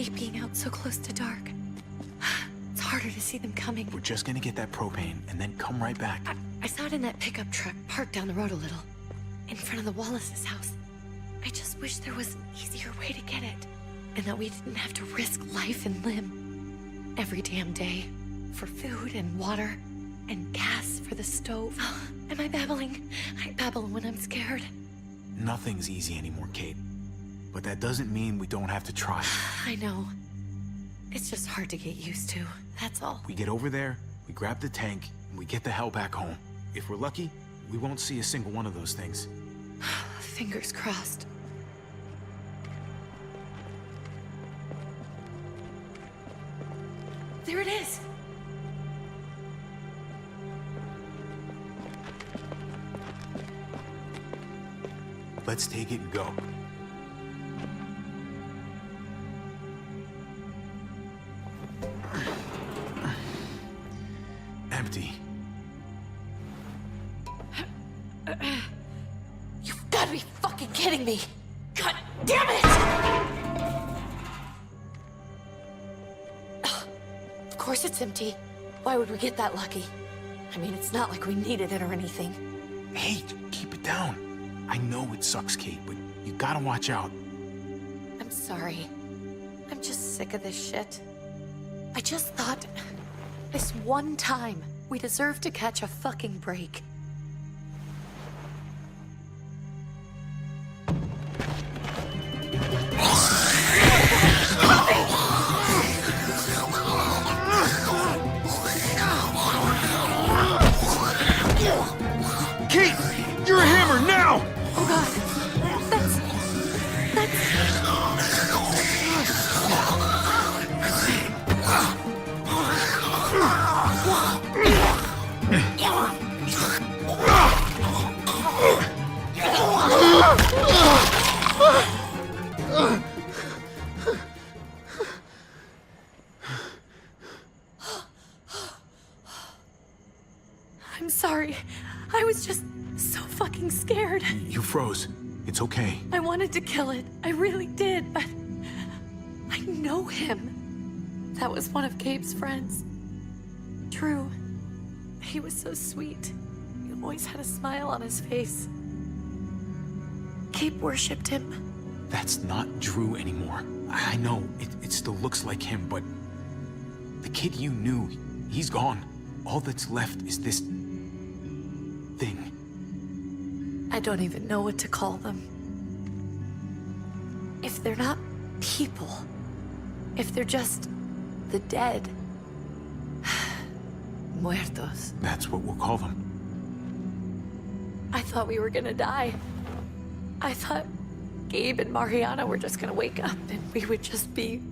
hate being out so close to dark. It's harder to see them coming. We're just gonna get that propane and then come right back. I saw it in that pickup truck parked down the road a little, in front of the Wallace's house. I just wish there was an easier way to get it, and that we didn't have to risk life and limb every damn day for food and water and gas for the stove. Am I babbling? I babble when I'm scared. Nothing's easy anymore, Kate. But that doesn't mean we don't have to try. I know. It's just hard to get used to, that's all. We get over there, we grab the tank, and we get the hell back home. If we're lucky, we won't see a single one of those things. Fingers crossed. There it is! Let's take it and go. Empty. You've got to be fucking kidding me! God damn it! Of course it's empty. Why would we get that lucky? I mean, it's not like we needed it or anything. Hey, keep it down. I know it sucks, Kate, but you gotta watch out. I'm sorry. I'm just sick of this shit. I just thought, this one time, we deserve to catch a fucking break. Kate! You're a hammer now! Oh god. I'm sorry. I was just so fucking scared. You froze. It's okay. I wanted to kill it. I really did, but I know him. That was one of Gabe's friends. Drew. He was so sweet. He always had a smile on his face. Gabe worshipped him. That's not Drew anymore. I know, it still looks like him, but the kid you knew, he's gone. All that's left is this thing. I don't even know what to call them. If they're not people, if they're just the dead, muertos. That's what we'll call them. I thought we were gonna die. I thought Gabe and Mariana were just gonna wake up and we would just be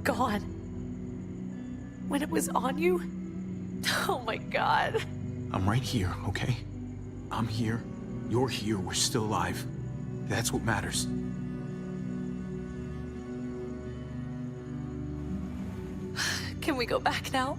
gone. When it was on you, oh my god. I'm right here, okay? I'm here. You're here. We're still alive. That's what matters. Can we go back now?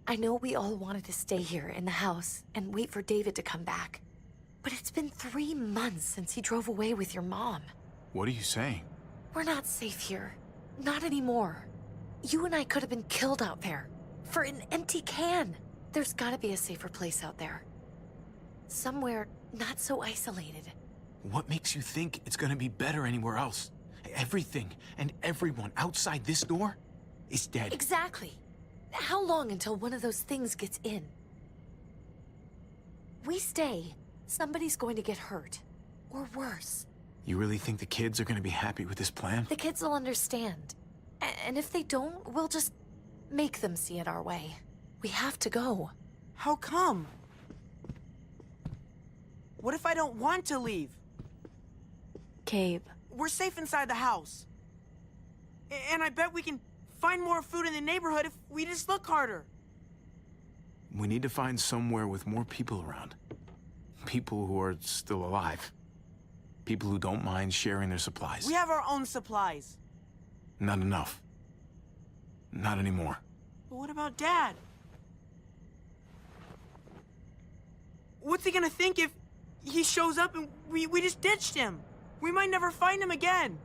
I know we all wanted to stay here in the house and wait for David to come back. But it's been 3 months since he drove away with your mom. What are you saying? We're not safe here. Not anymore. You and I could have been killed out there. For an empty can. There's gotta be a safer place out there. Somewhere not so isolated. What makes you think it's gonna be better anywhere else? Everything and everyone outside this door is dead. Exactly. How long until one of those things gets in? We stay, somebody's going to get hurt. Or worse. You really think the kids are gonna be happy with this plan? The kids will understand. And if they don't, we'll just make them see it our way. We have to go. How come? What if I don't want to leave? Gabe. We're safe inside the house. And I bet we can find more food in the neighborhood if we just look harder. We need to find somewhere with more people around. People who are still alive. People who don't mind sharing their supplies. We have our own supplies. Not enough. Not anymore. But what about Dad? What's he gonna think if he shows up and we just ditched him? We might never find him again.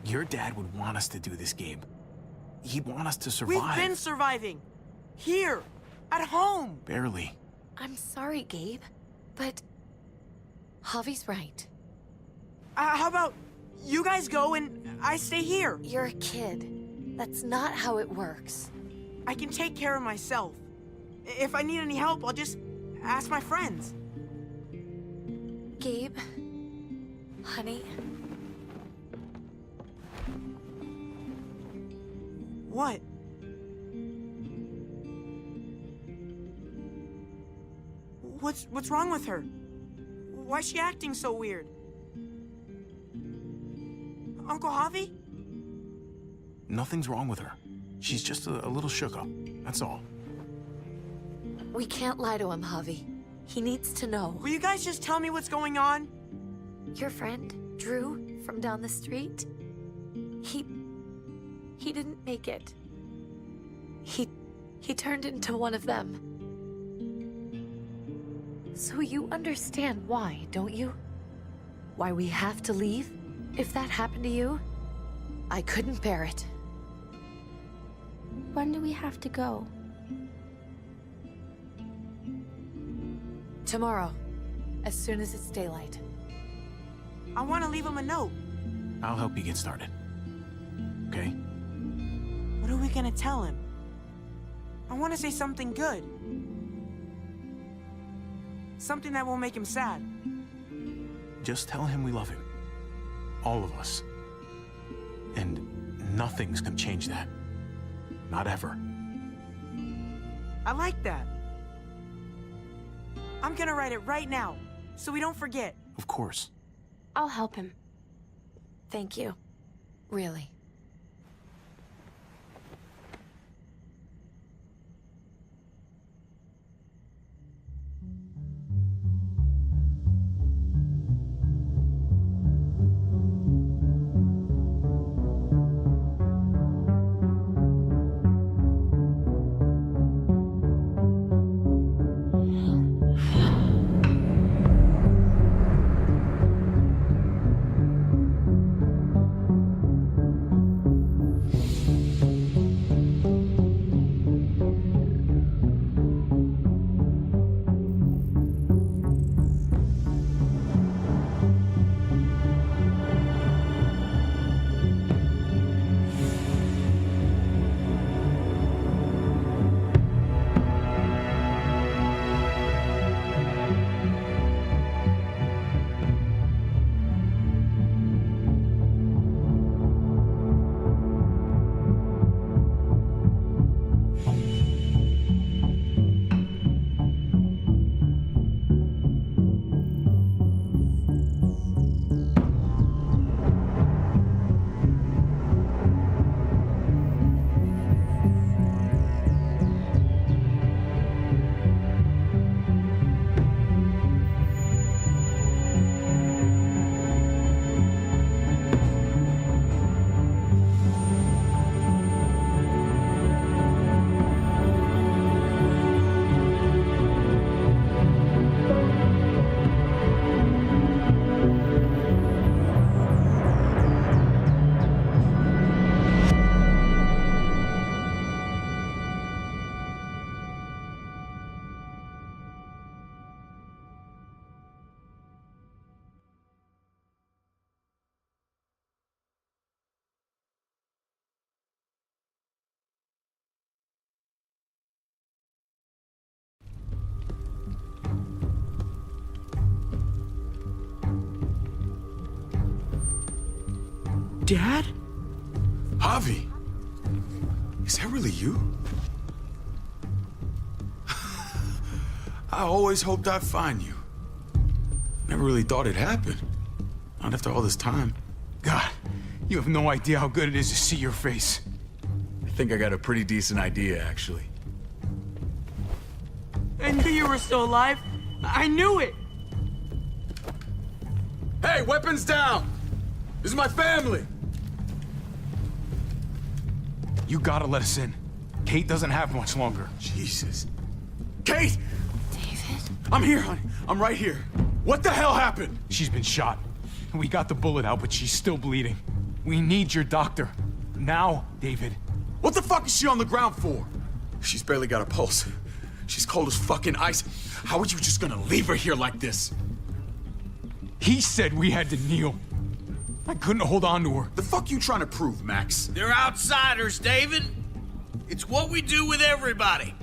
Your dad would want us to do this, Gabe. He'd want us to survive. We've been surviving. Here. At home. Barely. I'm sorry, Gabe, but Javi's right. How about you guys go and I stay here? You're a kid. That's not how it works. I can take care of myself. If I need any help, I'll just ask my friends. Gabe, honey, What? What's wrong with her? Why's she acting so weird? Uncle Javi? Nothing's wrong with her. She's just a little shook up. That's all. we can't lie to him, Javi. He needs to know. Will you guys just tell me what's going on? Your friend, Drew, from down the street, he didn't make it. He turned into one of them. So you understand why, don't you? Why we have to leave? If that happened to you, I couldn't bear it. When do we have to go? Tomorrow, as soon as it's daylight. I want to leave him a note. I'll help you get started. Okay? What are we gonna tell him? I want to say something good. Something that won't make him sad. Just tell him we love him. All of us. And nothing's gonna change that. Not ever. I like that. I'm gonna write it right now, so we don't forget. Of course. I'll help him. Thank you. Really. Dad? Javi, is that really you? I always hoped I'd find you. Never really thought it'd happen. Not after all this time. God, you have no idea how good it is to see your face. think I got a pretty decent idea, actually. I knew you were still alive. I knew it. Hey, weapons down! This is my family! You gotta let us in. Kate doesn't have much longer. Jesus. Kate! David? I'm here, honey. I'm right here. What the hell happened? She's been shot. We got the bullet out, but she's still bleeding. We need your doctor. Now, David. What the fuck is she on the ground for? She's barely got a pulse. She's cold as fucking ice. How are you just gonna leave her here like this? He said we had to kneel. I couldn't hold on to her. The fuck you trying to prove, Max? They're outsiders, David. It's what we do with everybody.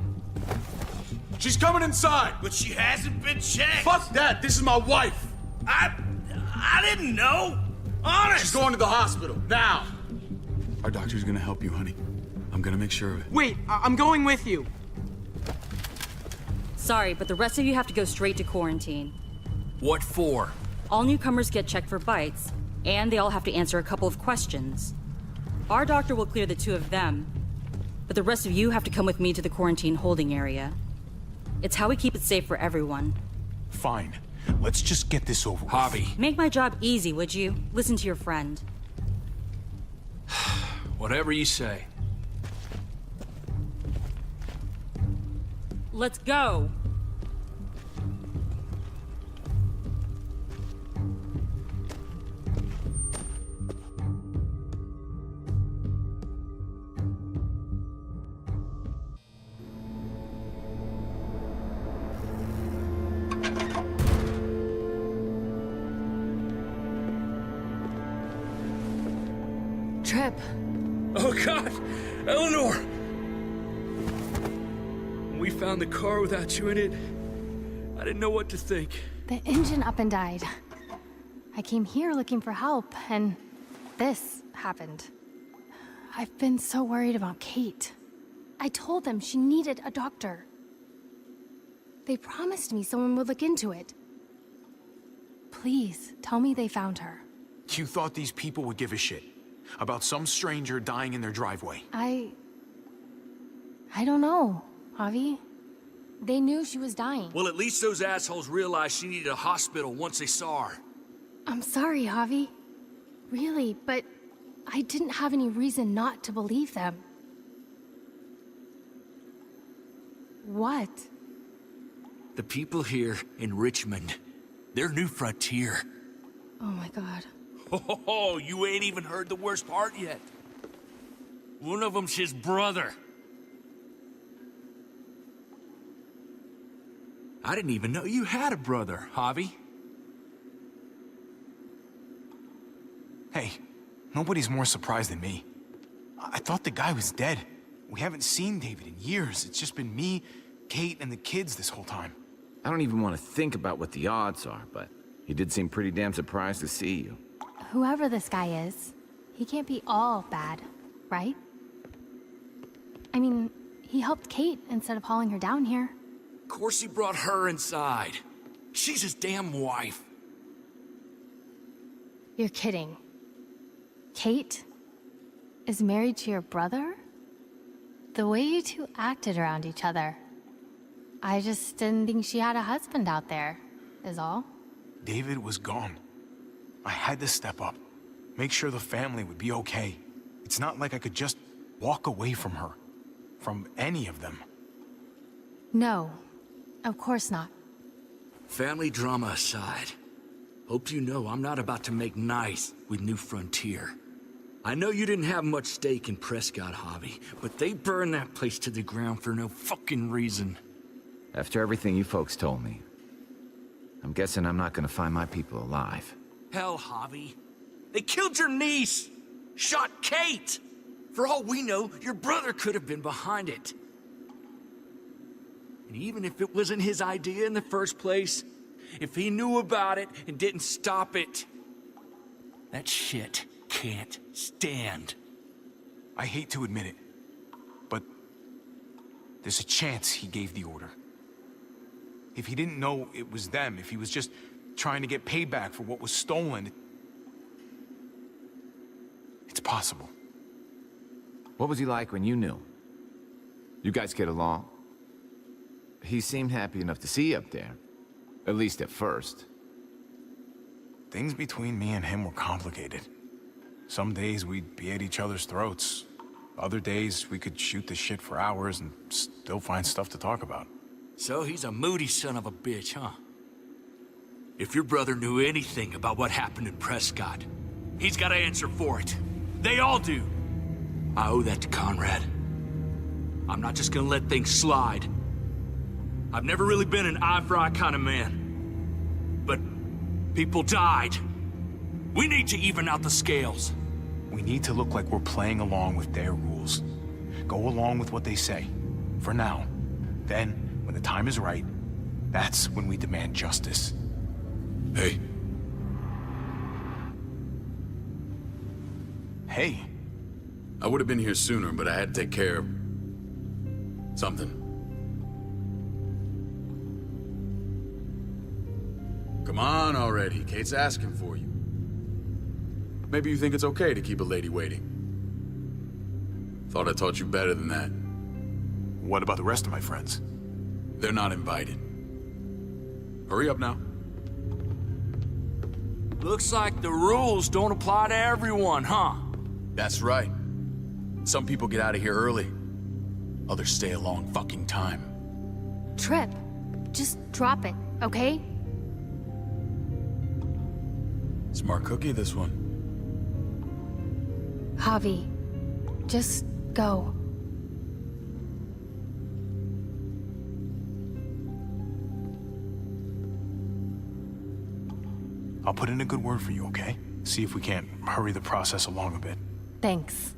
She's coming inside! But she hasn't been checked. Fuck that! This is my wife! I didn't know. Honest. She's going to the hospital, now! Our doctor's gonna help you, honey. I'm gonna make sure of it. Wait, I'm going with you. Sorry, but the rest of you have to go straight to quarantine. What for? All newcomers get checked for bites, and they all have to answer a couple of questions. Our doctor will clear the two of them, but the rest of you have to come with me to the quarantine holding area. It's how we keep it safe for everyone. Fine. Let's just get this over with. Javi. Make my job easy, would you? Listen to your friend. Whatever you say. Let's go! Trip. Oh, God! Eleanor! When we found the car without you in it, I didn't know what to think. The engine up and died. I came here looking for help, and this happened. I've been so worried about Kate. I told them she needed a doctor. They promised me someone would look into it. Please, tell me they found her. You thought these people would give a shit about some stranger dying in their driveway. I don't know, Javi. They knew she was dying. Well, at least those assholes realized she needed a hospital once they saw her. I'm sorry, Javi. Really, but I didn't have any reason not to believe them. What? The people here in Richmond, they're New Frontier. Oh my god. Oh, you ain't even heard the worst part yet. One of them's his brother. I didn't even know you had a brother, Javi. Hey, nobody's more surprised than me. I thought the guy was dead. We haven't seen David in years. It's just been me, Kate, and the kids this whole time. I don't even want to think about what the odds are, but he did seem pretty damn surprised to see you. Whoever this guy is, he can't be all bad, right? I mean, he helped Kate instead of hauling her down here. Of course he brought her inside. She's his damn wife. You're kidding. Kate is married to your brother? The way you two acted around each other. I just didn't think she had a husband out there, is all. David was gone. I had to step up, make sure the family would be okay. It's not like I could just walk away from her, from any of them. No, of course not. Family drama aside, hope you know I'm not about to make nice with New Frontier. I know you didn't have much stake in Prescott, Javi, but they burned that place to the ground for no fucking reason. After everything you folks told me, I'm guessing I'm not gonna find my people alive. Hell, Javi. They killed your niece! Shot Kate! For all we know, your brother could have been behind it. And even if it wasn't his idea in the first place, if he knew about it and didn't stop it, that shit can't stand. I hate to admit it, but there's a chance he gave the order. If he didn't know it was them, if he was just trying to get payback for what was stolen, it's possible. What was he like when you knew? You guys get along? He seemed happy enough to see you up there. At least at first. Things between me and him were complicated. Some days we'd be at each other's throats. Other days we could shoot the shit for hours and still find stuff to talk about. So he's a moody son of a bitch, huh? If your brother knew anything about what happened in Prescott, he's got to answer for it. They all do. I owe that to Conrad. I'm not just gonna let things slide. I've never really been an eye-for-eye kind of man. But people died. We need to even out the scales. We need to look like we're playing along with their rules. Go along with what they say. For now. Then, when the time is right, that's when we demand justice. Hey, Hey, I would have been here sooner, but I had to take care of something. Come on already. Kate's asking for you. Maybe you think it's okay to keep a lady waiting. Thought I taught you better than that. what about the rest of my friends? They're not invited. Hurry up now. Looks like the rules don't apply to everyone, huh? That's right. Some people get out of here early. Others stay a long fucking time. Trip, just drop it, okay? Smart cookie, this one. Javi, just go. I'll put in a good word for you, okay? See if we can't hurry the process along a bit. Thanks.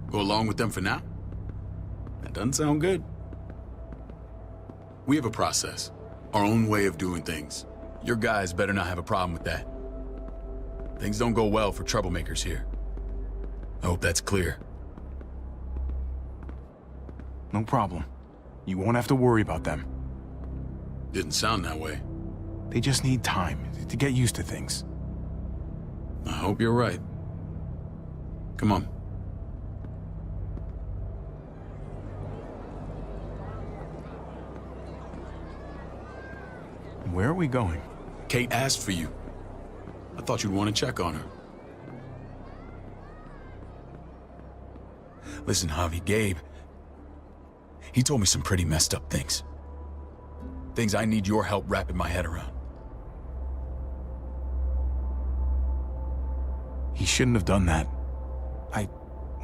Go along with them for now? That doesn't sound good. We have a process, our own way of doing things. Your guys better not have a problem with that. Things don't go well for troublemakers here. I hope that's clear. No problem. You won't have to worry about them. Didn't sound that way. They just need time to get used to things. I hope you're right. Come on. Where are we going? Kate asked for you. I thought you'd want to check on her. Listen, Javi, Gabe, he told me some pretty messed up things. Things I need your help wrapping my head around. He shouldn't have done that. I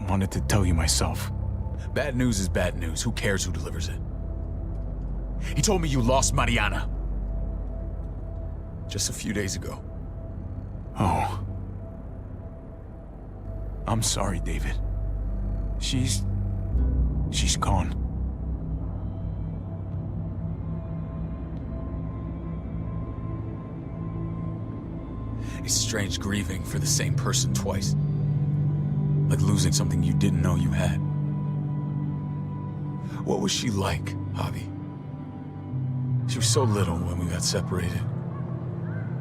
wanted to tell you myself. Bad news is bad news. Who cares who delivers it? He told me you lost Mariana. Just a few days ago. Oh. I'm sorry, David. She's gone. It's strange grieving for the same person twice. Like losing something you didn't know you had. What was she like, Javi? She was so little when we got separated.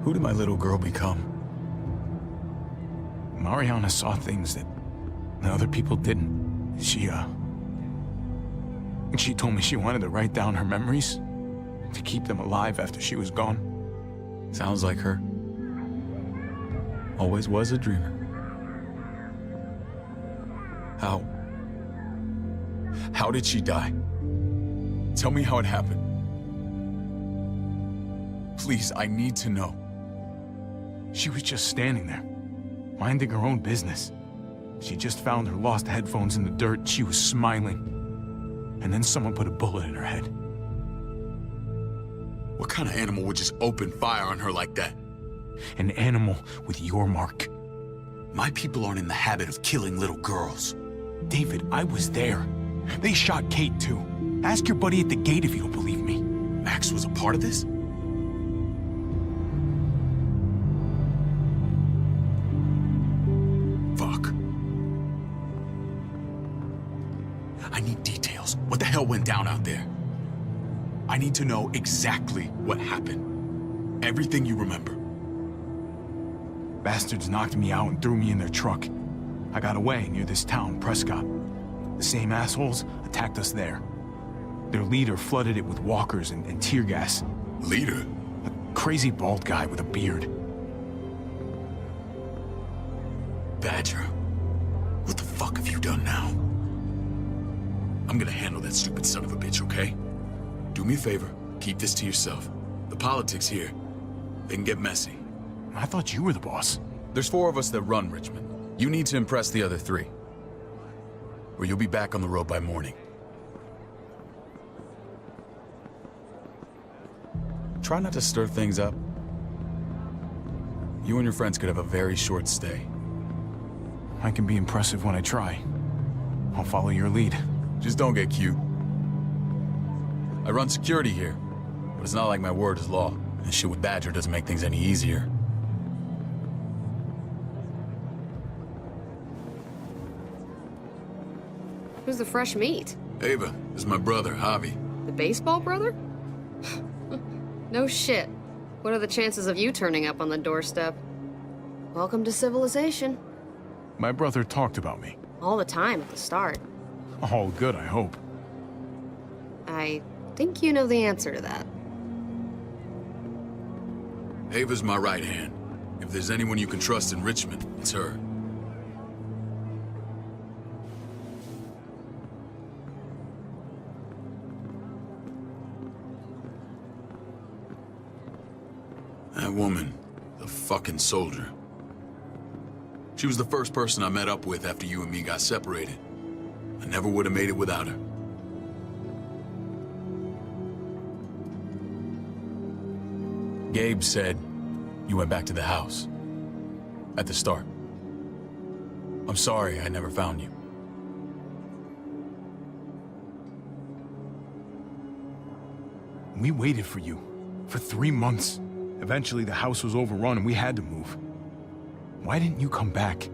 Who did my little girl become? Mariana saw things that other people didn't. She told me she wanted to write down her memories to keep them alive after she was gone. Sounds like her. Always was a dreamer. How did she die? Tell me how it happened. Please, I need to know. She was just standing there, minding her own business. She just found her lost headphones in the dirt. She was smiling. And then someone put a bullet in her head. What kind of animal would just open fire on her like that? An animal with your mark. My people aren't in the habit of killing little girls. David, I was there. They shot Kate, too. Ask your buddy at the gate if you don't believe me. Max was a part of this? Fuck. I need details. What the hell went down out there? I need to know exactly what happened. Everything you remember. Bastards knocked me out and threw me in their truck. I got away near this town, Prescott. The same assholes attacked us there. Their leader flooded it with walkers and tear gas. Leader? A crazy bald guy with a beard. Badger, what the fuck have you done now? I'm gonna handle that stupid son of a bitch, okay? Do me a favor, keep this to yourself. The politics here, they can get messy. I thought you were the boss. There's 4 of us that run Richmond. You need to impress the other 3. Or you'll be back on the road by morning. Try not to stir things up. You and your friends could have a very short stay. I can be impressive when I try. I'll follow your lead. Just don't get cute. I run security here, but it's not like my word is law. And shit with Badger doesn't make things any easier. Who's the fresh meat? Ava, this is my brother, Javi. The baseball brother? No shit. What are the chances of you turning up on the doorstep? Welcome to civilization. My brother talked about me. All the time at the start. All good, I hope. I think you know the answer to that. Ava's my right hand. If there's anyone you can trust in Richmond, it's her. That woman, the fucking soldier. She was the first person I met up with after you and me got separated. I never would have made it without her. Gabe said you went back to the house. At the start. I'm sorry I never found you. We waited for you. For 3 months. Eventually, the house was overrun and we had to move. Why didn't you come back?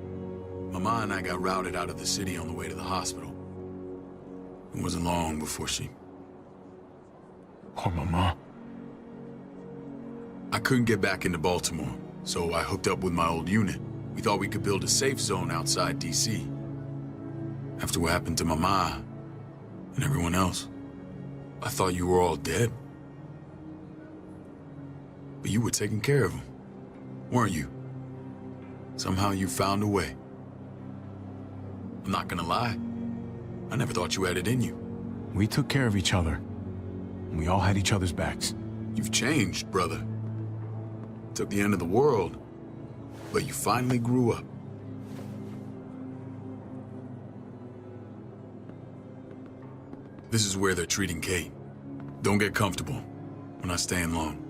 Mama and I got routed out of the city on the way to the hospital. It wasn't long before she... Oh, Mama. I couldn't get back into Baltimore, so I hooked up with my old unit. We thought we could build a safe zone outside D.C. After what happened to Mama and everyone else, I thought you were all dead. But you were taking care of them, weren't you? Somehow you found a way. I'm not gonna lie. I never thought you had it in you. We took care of each other. We all had each other's backs. You've changed, brother. Took the end of the world, but you finally grew up. This is where they're treating Kate. Don't get comfortable. We're not staying long.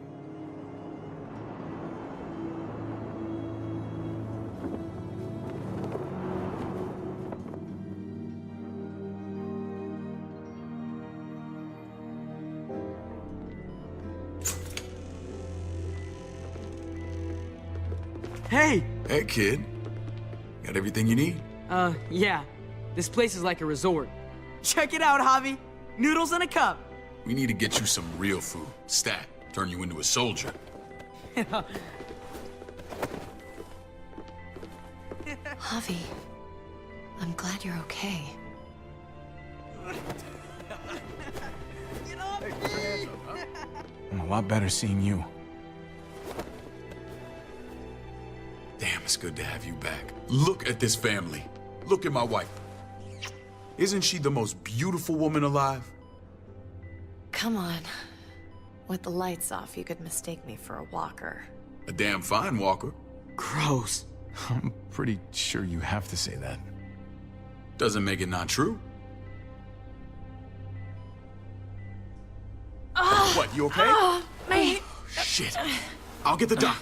Hey! Hey, kid. Got everything you need? Yeah. This place is like a resort. Check it out, Javi. Noodles in a cup. We need to get you some real food. Stat. Turn you into a soldier. Javi, I'm glad you're okay. I'm a lot better seeing you. Damn, it's good to have you back. Look at this family. Look at my wife. Isn't she the most beautiful woman alive? Come on. With the lights off, you could mistake me for a walker. A damn fine walker. Gross. I'm pretty sure you have to say that. Doesn't make it not true. What, you okay? My... Shit. I'll get the doc.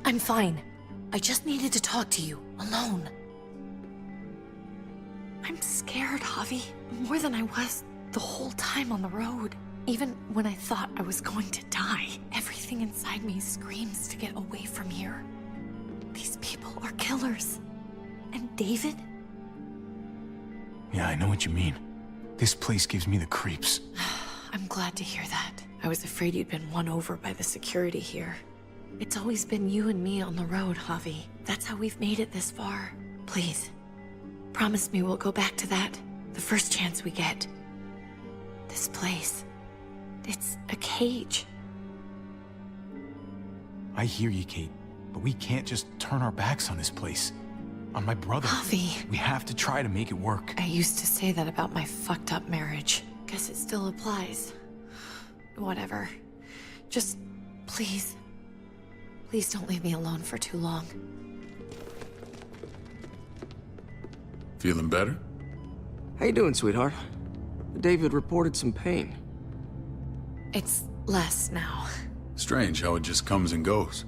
I'm fine. I just needed to talk to you, alone. I'm scared, Javi. More than I was the whole time on the road. Even when I thought I was going to die, everything inside me screams to get away from here. These people are killers. And David? Yeah, I know what you mean. This place gives me the creeps. I'm glad to hear that. I was afraid you'd been won over by the security here. It's always been you and me on the road, Javi. That's how we've made it this far. Please, promise me we'll go back to that the first chance we get. This place, it's a cage. I hear you, Kate, but we can't just turn our backs on this place. On my brother. Javi. We have to try to make it work. I used to say that about my fucked up marriage. Guess it still applies. Whatever. Just, please. Please don't leave me alone for too long. Feeling better? How you doing, sweetheart? David reported some pain. It's less now. Strange how it just comes and goes.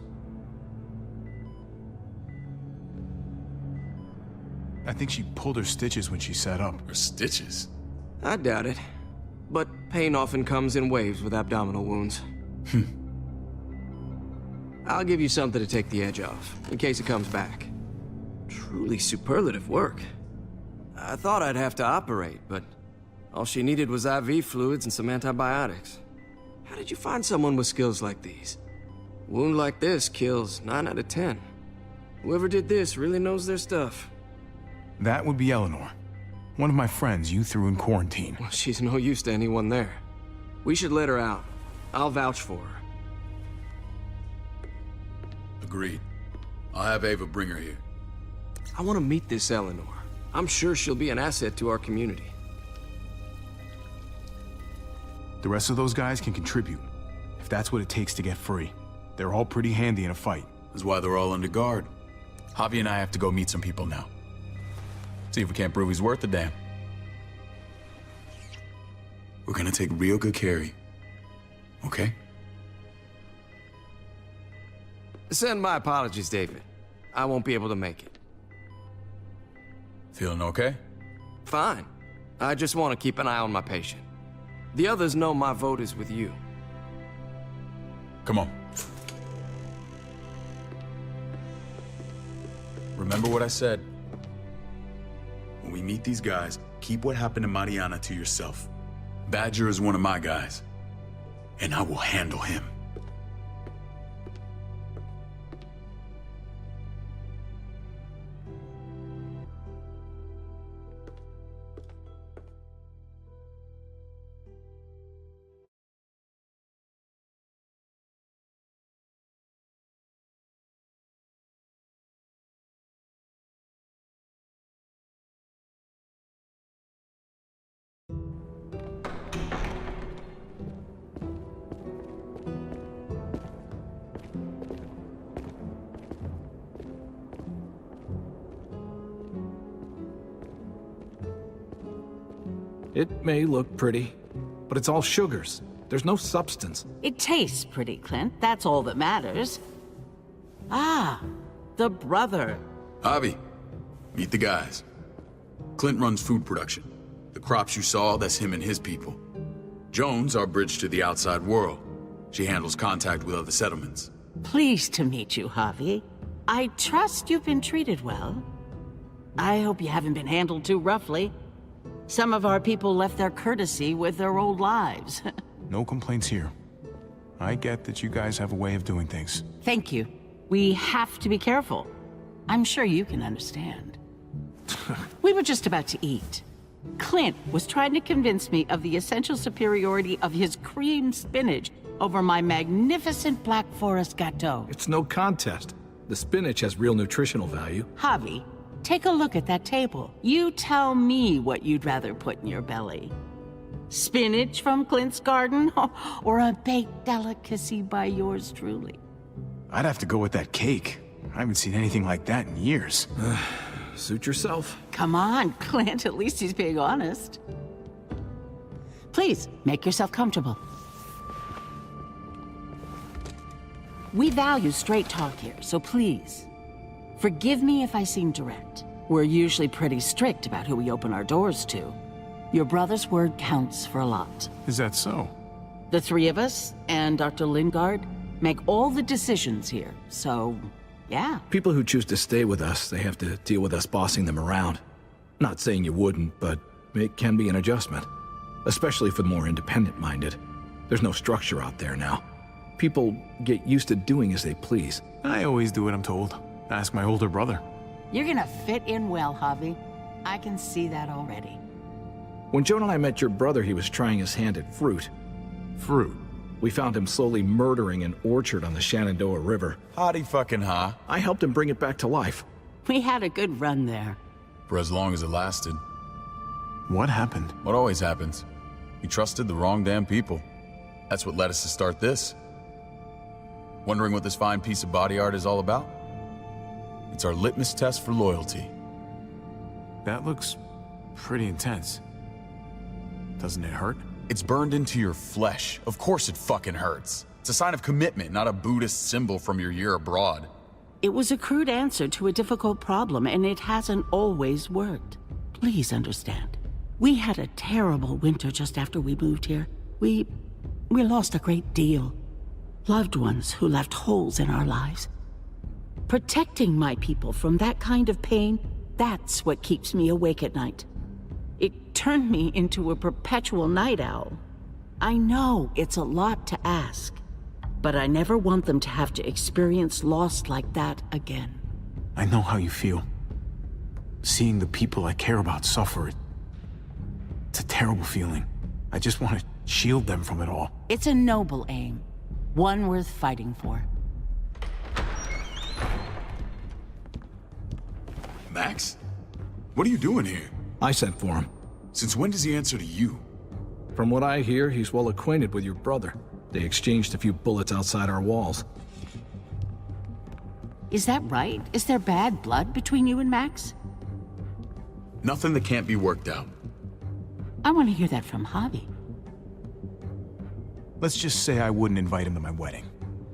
I think she pulled her stitches when she sat up. Her stitches? I doubt it. But pain often comes in waves with abdominal wounds. I'll give you something to take the edge off, in case it comes back. Truly superlative work. I thought I'd have to operate, but all she needed was IV fluids and some antibiotics. How did you find someone with skills like these? A wound like this kills 9 out of 10. Whoever did this really knows their stuff. That would be Eleanor. One of my friends you threw in quarantine. Well, she's no use to anyone there. We should let her out. I'll vouch for her. Agreed. I'll have Ava bring her here. I want to meet this Eleanor. I'm sure she'll be an asset to our community. The rest of those guys can contribute, if that's what it takes to get free. They're all pretty handy in a fight. That's why they're all under guard. Javi and I have to go meet some people now. See if we can't prove he's worth the damn. We're gonna take real good care of you. Okay? Send my apologies, David. I won't be able to make it. Feeling okay? Fine. I just want to keep an eye on my patient. The others know my vote is with you. Come on. Remember what I said. When we meet these guys, keep what happened to Mariana to yourself. Badger is one of my guys, and I will handle him. It may look pretty, but it's all sugars. There's no substance. It tastes pretty, Clint. That's all that matters. Ah, the brother. Javi, meet the guys. Clint runs food production. The crops you saw, that's him and his people. Jones, our bridge to the outside world. She handles contact with other settlements. Pleased to meet you, Javi. I trust you've been treated well. I hope you haven't been handled too roughly. Some of our people left their courtesy with their old lives. No complaints here. I get that you guys have a way of doing things. Thank you. We have to be careful. I'm sure you can understand. We were just about to eat. Clint was trying to convince me of the essential superiority of his cream spinach over my magnificent Black Forest gâteau. It's no contest. The spinach has real nutritional value. Javi, take a look at that table. You tell me what you'd rather put in your belly. Spinach from Clint's garden, or a baked delicacy by yours truly? I'd have to go with that cake. I haven't seen anything like that in years. Suit yourself. Come on, Clint, at least he's being honest. Please, make yourself comfortable. We value straight talk here, so please, forgive me if I seem direct. We're usually pretty strict about who we open our doors to. Your brother's word counts for a lot. Is that so? The three of us and Dr. Lingard make all the decisions here, so yeah. People who choose to stay with us, they have to deal with us bossing them around. Not saying you wouldn't, but it can be an adjustment. Especially for the more independent-minded. There's no structure out there now. People get used to doing as they please. I always do what I'm told. Ask my older brother. You're gonna fit in well, Javi. I can see that already. When Joan and I met your brother, he was trying his hand at fruit. Fruit? We found him slowly murdering an orchard on the Shenandoah River. Howdy fucking ha. I helped him bring it back to life. We had a good run there. For as long as it lasted. What happened? What always happens. We trusted the wrong damn people. That's what led us to start this. Wondering what this fine piece of body art is all about? It's our litmus test for loyalty. That looks pretty intense. Doesn't it hurt? It's burned into your flesh. Of course it fucking hurts. It's a sign of commitment, not a Buddhist symbol from your year abroad. It was a crude answer to a difficult problem, and it hasn't always worked. Please understand. We had a terrible winter just after we moved here. We lost a great deal. Loved ones who left holes in our lives. Protecting my people from that kind of pain, that's what keeps me awake at night. It turned me into a perpetual night owl. I know it's a lot to ask, but I never want them to have to experience loss like that again. I know how you feel. Seeing the people I care about suffer, it's a terrible feeling. I just want to shield them from it all. It's a noble aim, one worth fighting for. Max? What are you doing here? I sent for him. Since when does he answer to you? From what I hear, he's well acquainted with your brother. They exchanged a few bullets outside our walls. Is that right? Is there bad blood between you and Max? Nothing that can't be worked out. I want to hear that from Javi. Let's just say I wouldn't invite him to my wedding.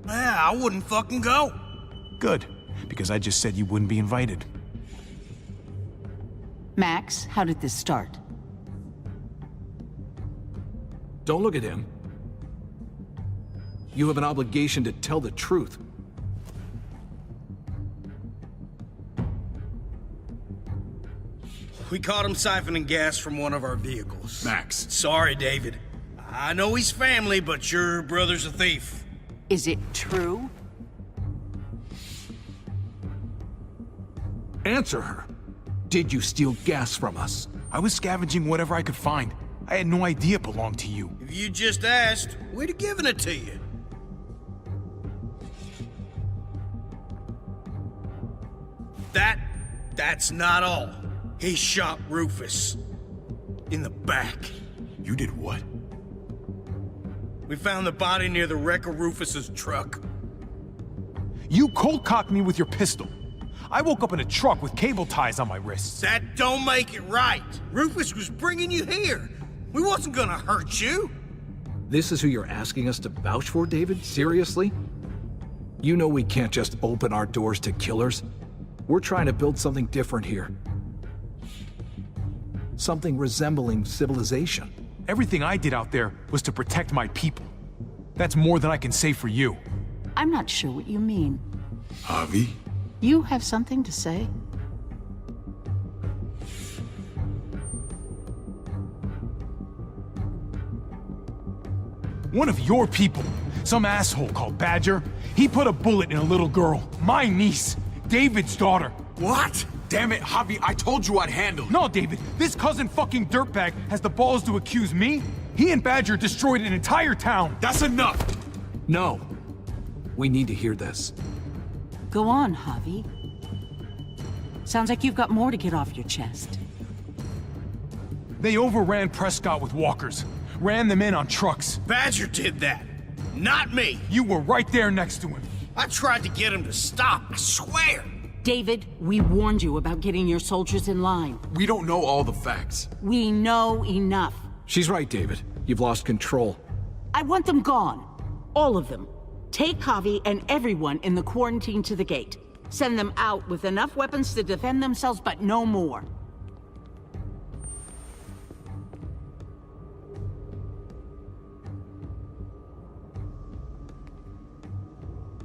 Yeah, I wouldn't fucking go. Good, because I just said you wouldn't be invited. Max, how did this start? Don't look at him. You have an obligation to tell the truth. We caught him siphoning gas from one of our vehicles. Max. Sorry, David. I know he's family, but your brother's a thief. Is it true? Answer her. Did you steal gas from us? I was scavenging whatever I could find. I had no idea it belonged to you. If you just asked, we'd have given it to you. That's not all. He shot Rufus. In the back. You did what? We found the body near the wreck of Rufus's truck. You cold-cocked me with your pistol. I woke up in a truck with cable ties on my wrists. That don't make it right. Rufus was bringing you here. We wasn't gonna hurt you. This is who you're asking us to vouch for, David? Seriously? You know we can't just open our doors to killers. We're trying to build something different here. Something resembling civilization. Everything I did out there was to protect my people. That's more than I can say for you. I'm not sure what you mean. Javi? You have something to say? One of your people, some asshole called Badger, he put a bullet in a little girl, my niece, David's daughter. What? Damn it, Javi, I told you I'd handle it. No, David, this cousin fucking dirtbag has the balls to accuse me? He and Badger destroyed an entire town. That's enough! No. We need to hear this. Go on, Javi. Sounds like you've got more to get off your chest. They overran Prescott with walkers, ran them in on trucks. Badger did that, not me. You were right there next to him. I tried to get him to stop, I swear. David, we warned you about getting your soldiers in line. We don't know all the facts. We know enough. She's right, David. You've lost control. I want them gone. All of them. Take Javi and everyone in the quarantine to the gate. Send them out with enough weapons to defend themselves, but no more.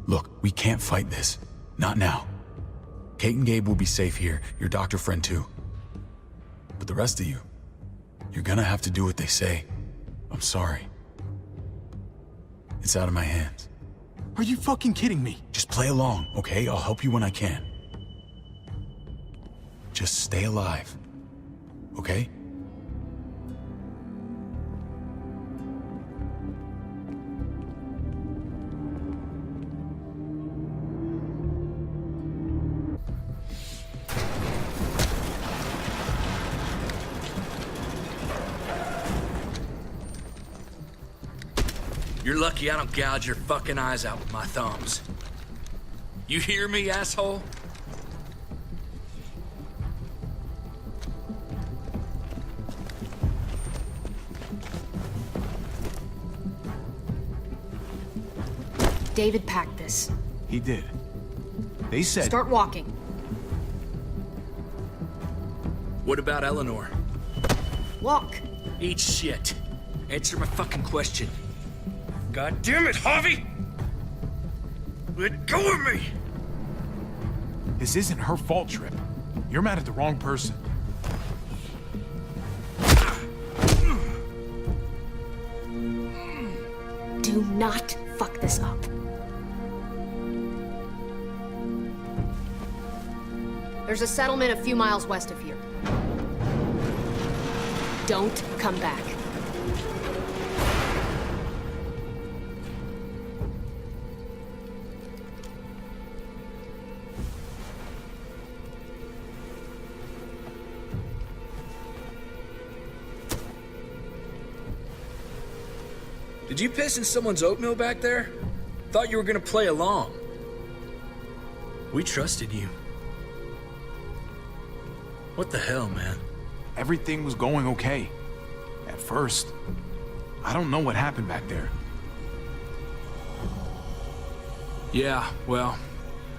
Look, we can't fight this. Not now. Kate and Gabe will be safe here, your doctor friend too. But the rest of you, you're gonna have to do what they say. I'm sorry. It's out of my hands. Are you fucking kidding me? Just play along, okay? I'll help you when I can. Just stay alive, okay? You're lucky I don't gouge your fucking eyes out with my thumbs. You hear me, asshole? David packed this. He did. They said... Start walking. What about Eleanor? Walk. Eat shit. Answer my fucking question. God damn it, Javi! Let go of me! This isn't her fault, Trip. You're mad at the wrong person. Do not fuck this up. There's a settlement a few miles west of here. Don't come back. Did you piss in someone's oatmeal back there? Thought you were gonna play along. We trusted you. What the hell, man? Everything was going okay. At first. I don't know what happened back there. Yeah, well,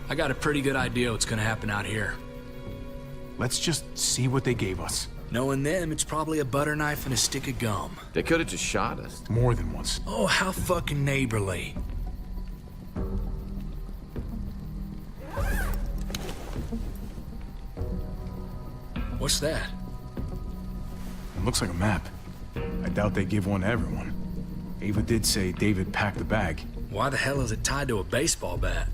I got a pretty good idea what's gonna happen out here. Let's just see what they gave us. Knowing them, it's probably a butter knife and a stick of gum. They could have just shot us. More than once. Oh, how fucking neighborly. What's that? It looks like a map. I doubt they give one to everyone. Ava did say David packed the bag. Why the hell is it tied to a baseball bat?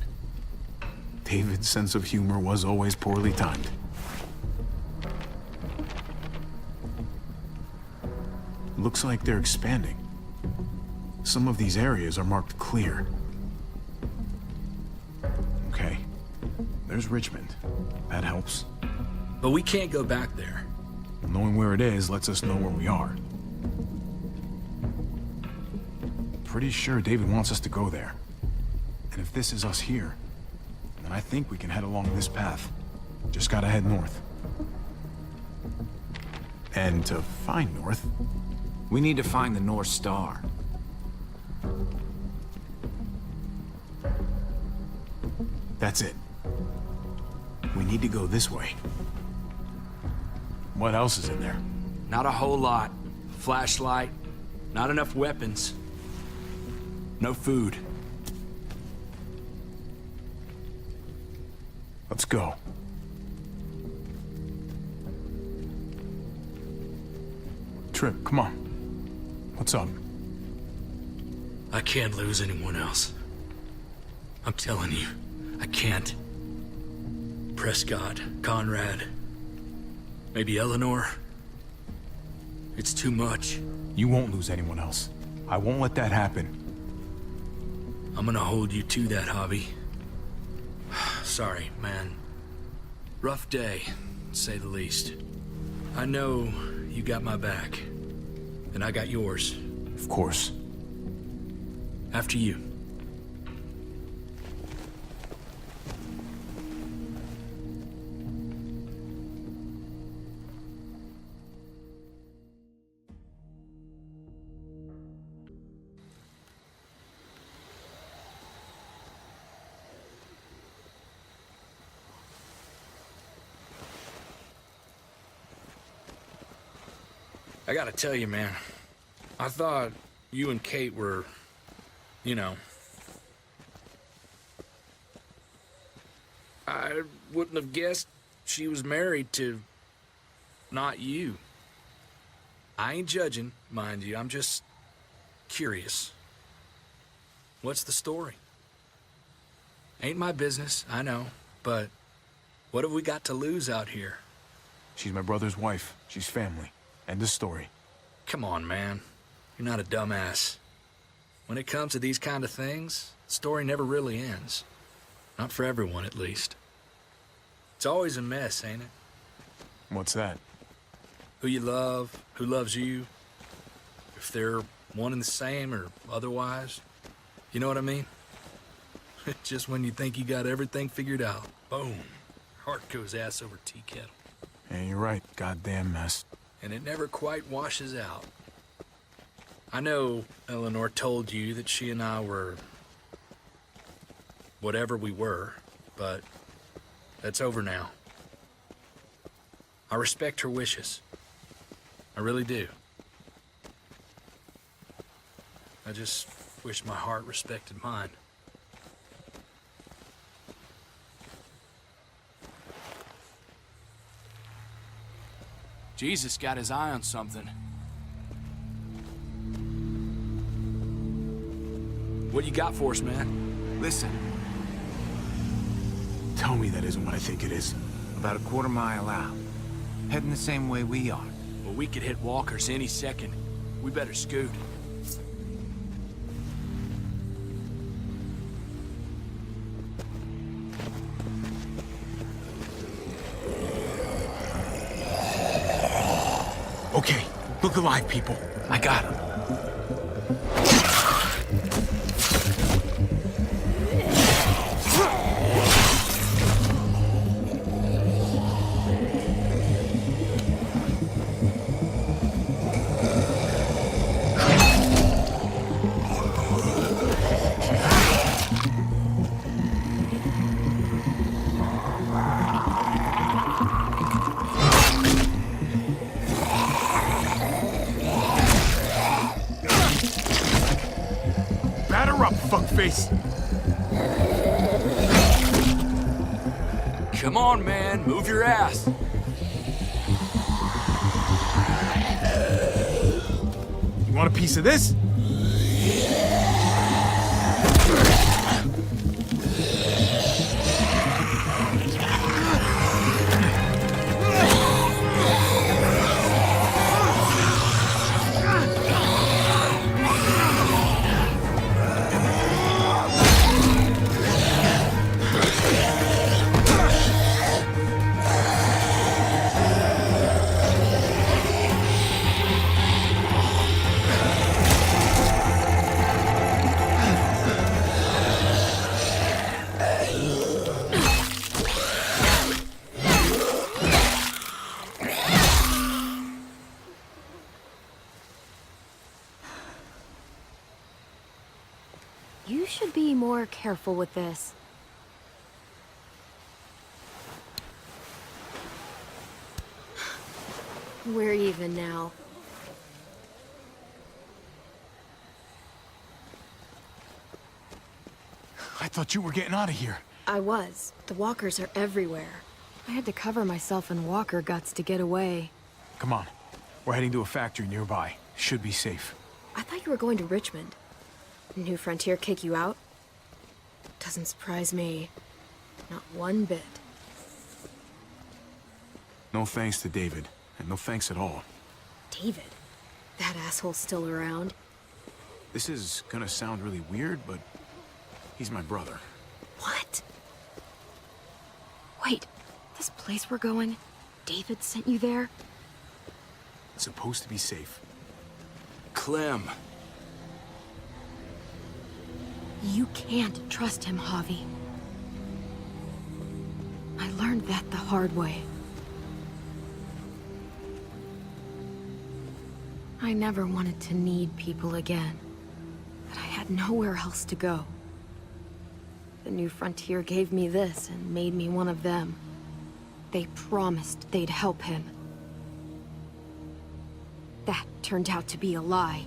David's sense of humor was always poorly timed. Looks like they're expanding. Some of these areas are marked clear. Okay. There's Richmond. That helps. But we can't go back there. Knowing where it is lets us know where we are. Pretty sure David wants us to go there. And if this is us here, then I think we can head along this path. Just gotta head north. And to find north... We need to find the North Star. That's it. We need to go this way. What else is in there? Not a whole lot. Flashlight, not enough weapons. No food. Let's go. Trip, come on. What's up? I can't lose anyone else. I'm telling you, I can't. Prescott, Conrad, maybe Eleanor. It's too much. You won't lose anyone else. I won't let that happen. I'm gonna hold you to that, Javi. Sorry, man. Rough day, to say the least. I know you got my back, and I got yours. Of course. After you. I gotta tell you, man. I thought you and Kate were, you know... I wouldn't have guessed she was married to... not you. I ain't judging, mind you. I'm just... curious. What's the story? Ain't my business, I know, but... what have we got to lose out here? She's my brother's wife. She's family. End of story. Come on, man. You're not a dumbass. When it comes to these kind of things, the story never really ends. Not for everyone, at least. It's always a mess, ain't it? What's that? Who you love, who loves you, if they're one and the same or otherwise. You know what I mean? Just when you think you got everything figured out, boom, heart goes ass over tea kettle. Yeah, you're right. Goddamn mess. And it never quite washes out. I know Eleanor told you that she and I were... whatever we were, but that's over now. I respect her wishes. I really do. I just wish my heart respected mine. Jesus got his eye on something. What you got for us, man? Listen. Tell me that isn't what I think it is. About a quarter-mile out. Heading the same way we are. Well, we could hit walkers any second. We better scoot. Okay, look alive, people. I got him. Fuckface. Come on, man. Move your ass. You want a piece of this? You should be more careful with this. We're even now. I thought you were getting out of here. I was. The walkers are everywhere. I had to cover myself in walker guts to get away. Come on. We're heading to a factory nearby. Should be safe. I thought you were going to Richmond. New Frontier kick you out? Doesn't surprise me. Not one bit. No thanks to David. And no thanks at all. David? That asshole's still around? This is gonna sound really weird, but he's my brother. What? Wait, this place we're going, David sent you there? It's supposed to be safe. Clem. You can't trust him, Javi. I learned that the hard way. I never wanted to need people again, but I had nowhere else to go. The New Frontier gave me this and made me one of them. They promised they'd help him. That turned out to be a lie.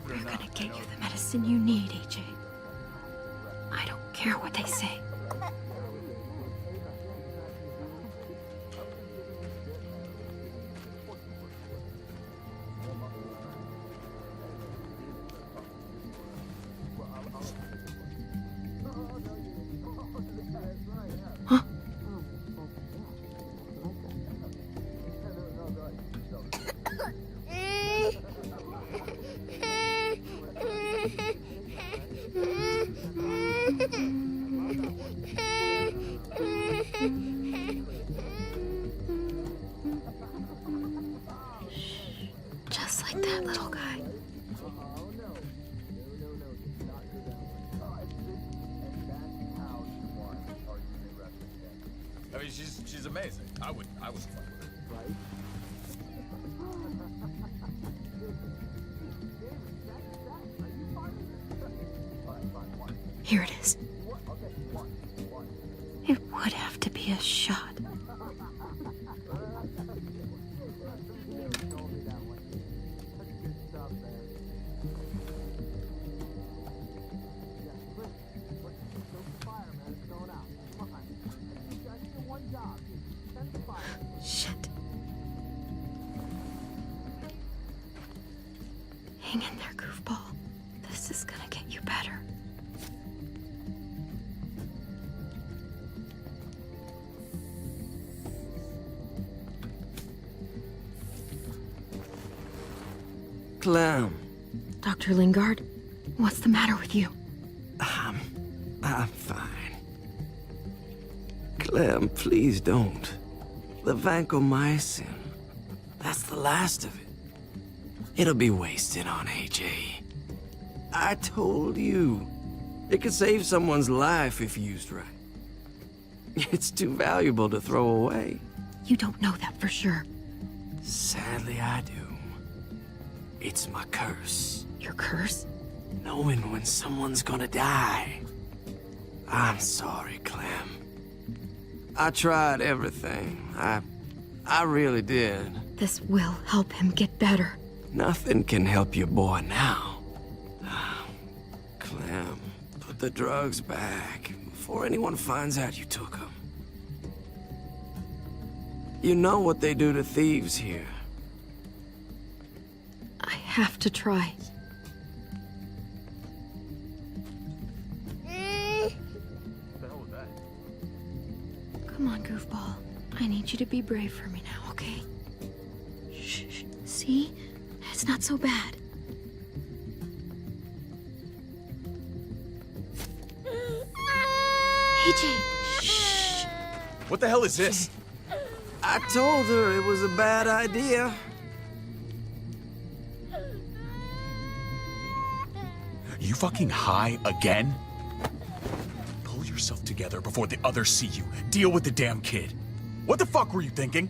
We're gonna get you the medicine you need, AJ. I don't care what they say. Huh? Just like that little guy. I mean, she's amazing. I would fuck with her. Here it is. It would have to be a shot. Shit. Hang in there, goofball. This is gonna get you better. Clem. Dr. Lingard, what's the matter with you? I'm fine. Clem, please don't. The vancomycin. That's the last of it. It'll be wasted on AJ. I told you. It could save someone's life if used right. It's too valuable to throw away. You don't know that for sure. Sadly, I do. It's my curse. Your curse? Knowing when someone's gonna die. I'm sorry, Clem. I tried everything. I really did. This will help him get better. Nothing can help your boy now. Clem, put the drugs back before anyone finds out you took them. You know what they do to thieves here. I have to try. Come on, goofball. I need you to be brave for me now, okay? Shh. See? It's not so bad. AJ, shh. What the hell is this? I told her it was a bad idea. You fucking high again? Pull yourself together before the others see you. Deal with the damn kid. What the fuck were you thinking?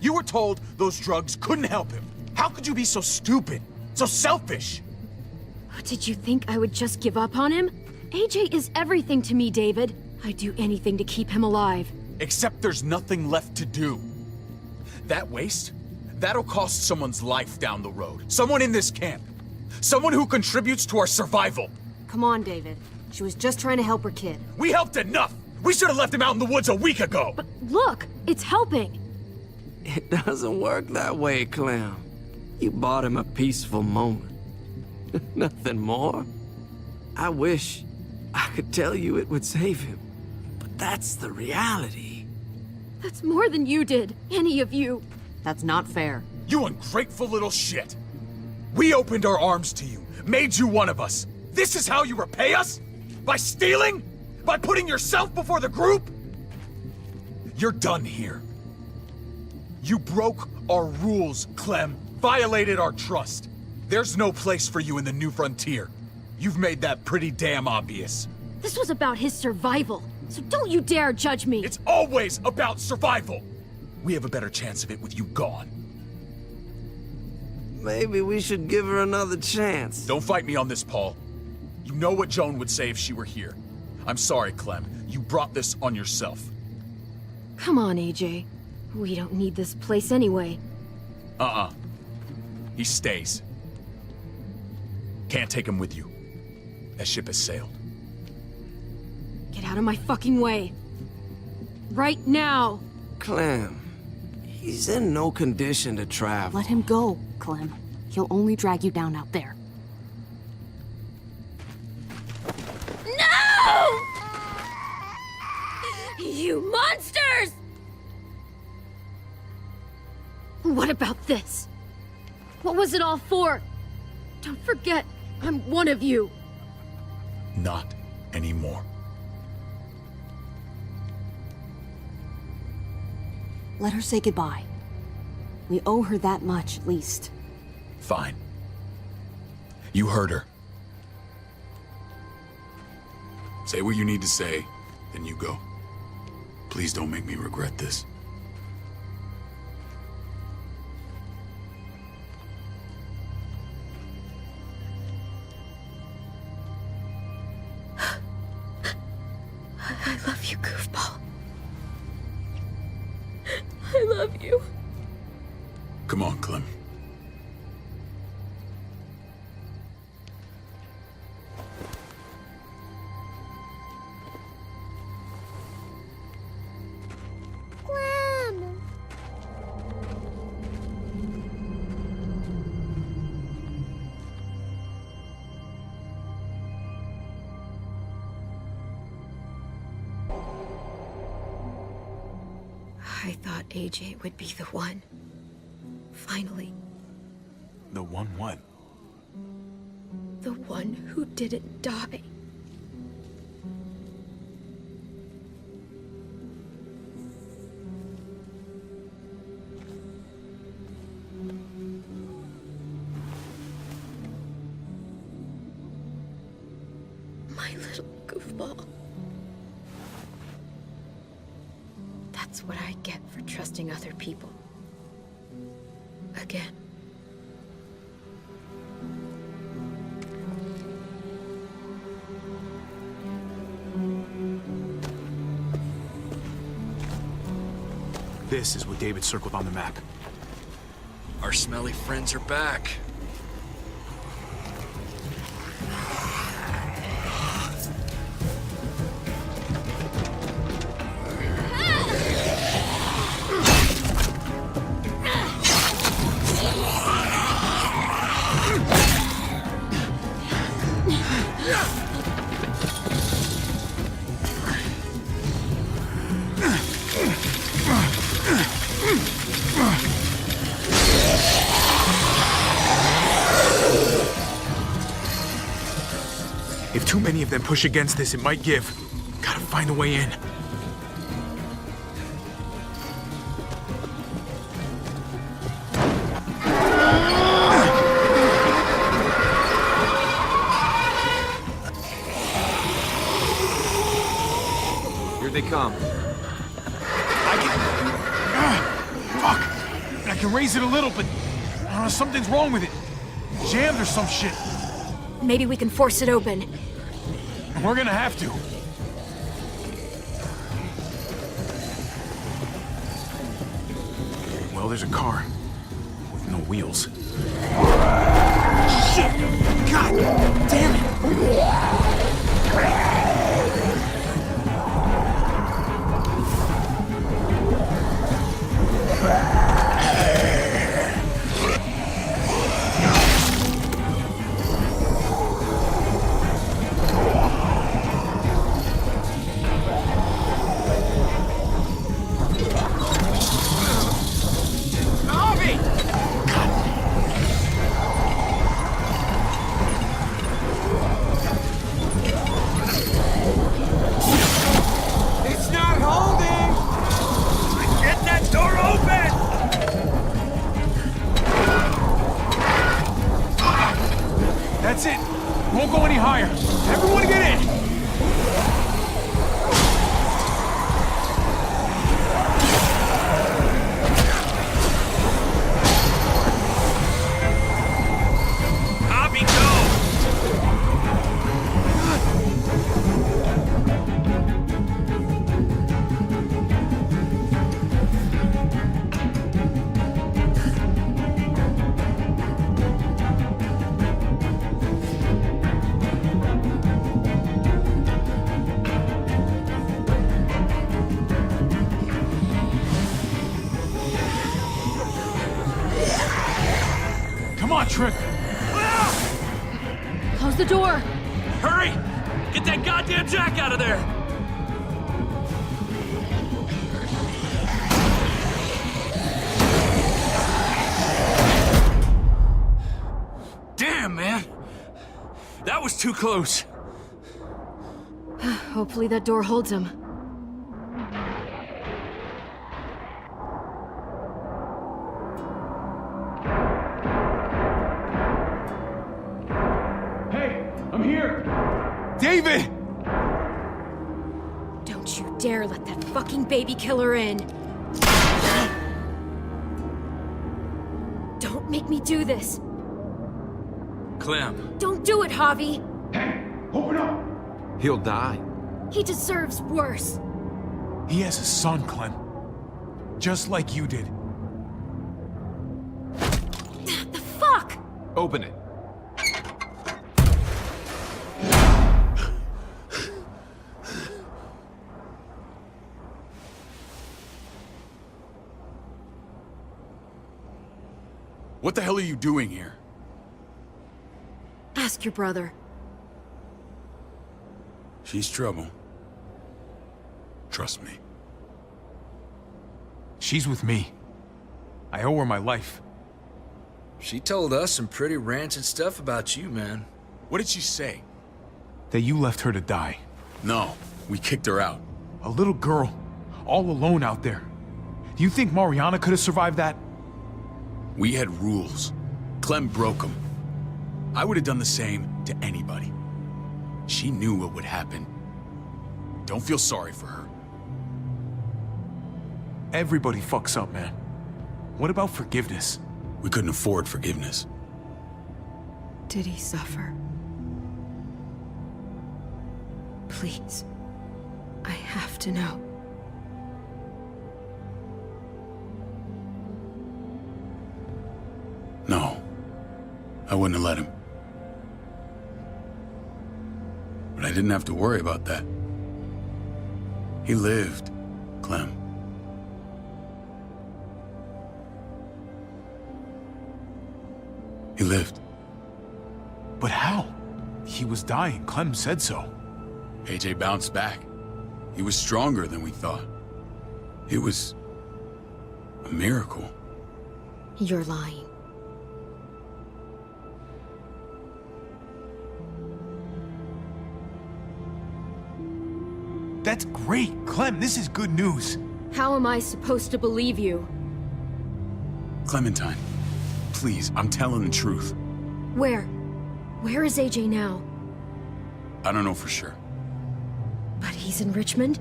You were told those drugs couldn't help him. How could you be so stupid? So selfish? Did you think I would just give up on him? AJ is everything to me, David. I'd do anything to keep him alive. Except there's nothing left to do. That waste? That'll cost someone's life down the road. Someone in this camp. Someone who contributes to our survival. Come on, David. She was just trying to help her kid. We helped enough! We should have left him out in the woods a week ago! But look, it's helping. It doesn't work that way, Clem. You bought him a peaceful moment. Nothing more. I wish I could tell you it would save him. But that's the reality. That's more than you did, any of you. That's not fair. You ungrateful little shit! We opened our arms to you, made you one of us. This is how you repay us? By stealing? By putting yourself before the group? You're done here. You broke our rules, Clem. Violated our trust. There's no place for you in the New Frontier. You've made that pretty damn obvious. This was about his survival, so don't you dare judge me. It's always about survival. We have a better chance of it with you gone. Maybe we should give her another chance. Don't fight me on this, Paul. You know what Joan would say if she were here. I'm sorry, Clem. You brought this on yourself. Come on, AJ. We don't need this place anyway. He stays. Can't take him with you. That ship has sailed. Get out of my fucking way. Right now. Clem, he's in no condition to travel. Let him go, Clem. He'll only drag you down out there. No! You monsters! What about this? What was it all for? Don't forget, I'm one of you. Not anymore. Let her say goodbye. We owe her that much, at least. Fine. You heard her. Say what you need to say, then you go. Please don't make me regret this. I love you, goofball. I love you. Come on, Clem. I thought AJ would be the one. Finally. The one what? The one who didn't die. My little goofball. That's what I get for trusting other people. Again. This is what David circled on the map. Our smelly friends are back. If too many of them push against this, it might give. Gotta find a way in. Here they come. Fuck! I can raise it a little, but I don't know, something's wrong with it. Jammed or some shit. Maybe we can force it open. We're gonna have to. Well, there's a car with no wheels. Shit! God damn it! That's it. Won't go any higher. Everyone get in. Come on, Trick! Close the door! Hurry! Get that goddamn Jack out of there! Damn, man! That was too close. Hopefully that door holds him. Hey, I'm here! David! Don't you dare let that fucking baby killer in! Don't make me do this! Clem. Don't do it, Javi! Hey, open up! He'll die. He deserves worse! He has a son, Clem. Just like you did. The fuck?! Open it. What the hell are you doing here? Ask your brother. She's trouble. Trust me. She's with me. I owe her my life. She told us some pretty rancid stuff about you, man. What did she say? That you left her to die. No, we kicked her out. A little girl, all alone out there. Do you think Mariana could have survived that? We had rules. Clem broke them. I would have done the same to anybody. She knew what would happen. Don't feel sorry for her. Everybody fucks up, man. What about forgiveness? We couldn't afford forgiveness. Did he suffer? Please. I have to know. No. I wouldn't have let him. But I didn't have to worry about that. He lived, Clem. He lived. But how? He was dying. Clem said so. AJ bounced back. He was stronger than we thought. It was a miracle. You're lying. That's great. Clem, this is good news. How am I supposed to believe you? Clementine, please, I'm telling the truth. Where? Where is AJ now? I don't know for sure. But he's in Richmond?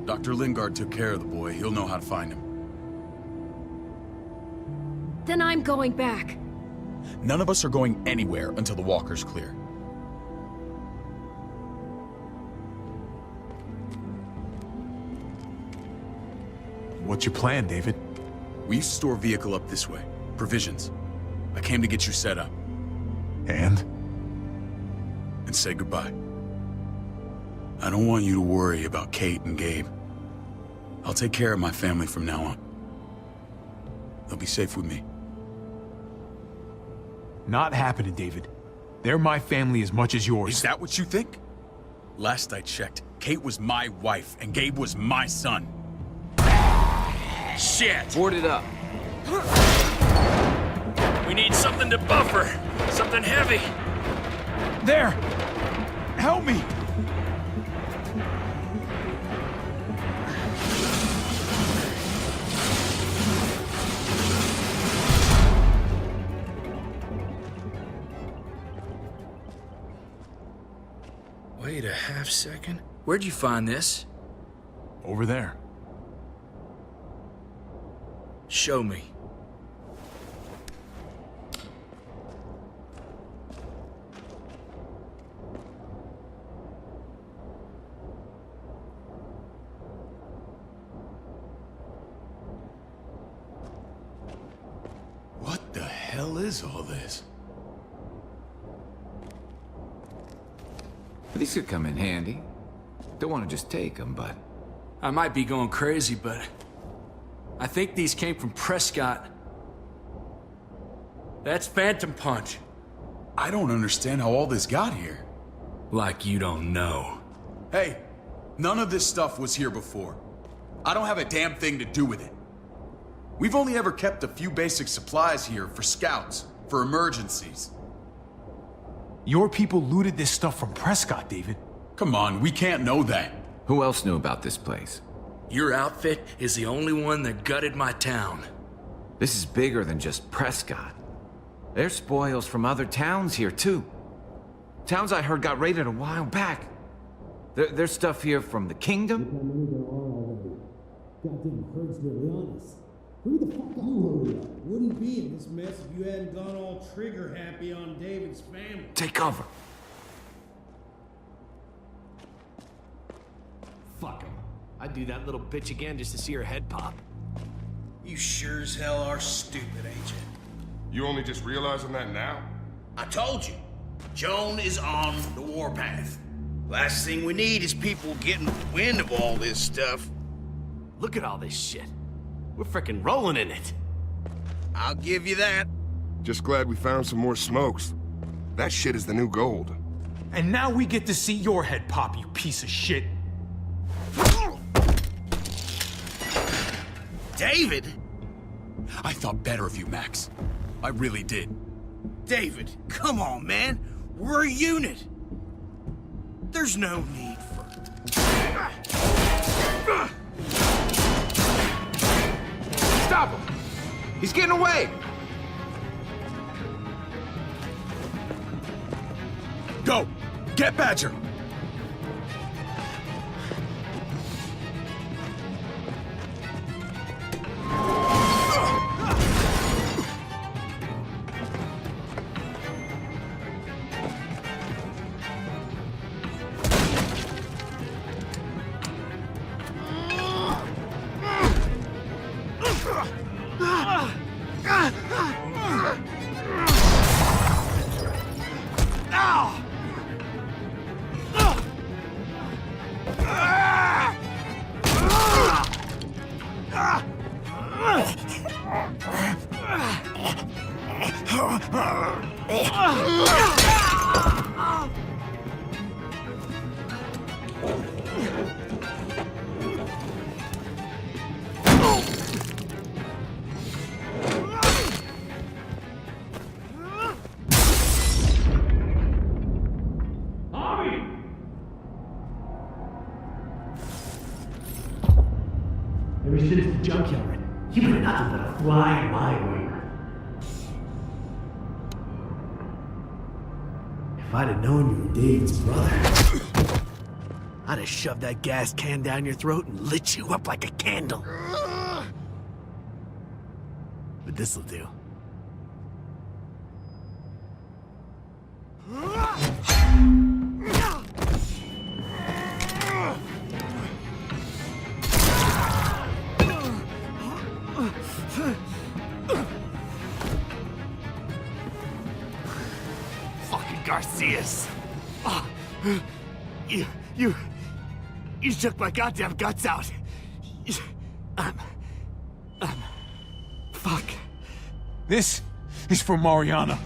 Dr. Lingard took care of the boy. He'll know how to find him. Then I'm going back. None of us are going anywhere until the walker's clear. What's your plan, David? We store vehicle up this way. Provisions. I came to get you set up. And say goodbye. I don't want you to worry about Kate and Gabe. I'll take care of my family from now on. They'll be safe with me. Not happening, David. They're my family as much as yours. Is that what you think? Last I checked, Kate was my wife and Gabe was my son. Shit! Board it up. We need something to buffer. Something heavy. There! Help me! Wait a half second. Where'd you find this? Over there. Show me. What the hell is all this? These could come in handy. Don't want to just take them, but... I might be going crazy, but... I think these came from Prescott. That's Phantom Punch. I don't understand how all this got here. Like you don't know. Hey, none of this stuff was here before. I don't have a damn thing to do with it. We've only ever kept a few basic supplies here for scouts, for emergencies. Your people looted this stuff from Prescott, David. Come on, we can't know that. Who else knew about this place? Your outfit is the only one that gutted my town. This is bigger than just Prescott. There's spoils from other towns here, too. Towns I heard got raided a while back. There's stuff here from the Kingdom. Goddamn herd's really on us. Who the fuck you? Wouldn't be in this mess if you hadn't gone all trigger happy on David's family. Take cover. Fuck him. I'd do that little bitch again just to see her head pop. You sure as hell are stupid, ain't you? You only just realizing that now? I told you. Joan is on the warpath. Last thing we need is people getting wind of all this stuff. Look at all this shit. We're frickin' rolling in it. I'll give you that. Just glad we found some more smokes. That shit is the new gold. And now we get to see your head pop, you piece of shit. David? I thought better of you, Max. I really did. David, come on, man. We're a unit. There's no need for... Stop him! He's getting away! Go! Get Badger! Ever since the junkyard, you've been nothing but a fly in my wing. If I'd have known you were David's brother, I'd have shoved that gas can down your throat and lit you up like a candle. But this'll do. Fucking Garcias. Oh, you shook my goddamn guts out. Fuck. This is for Mariana.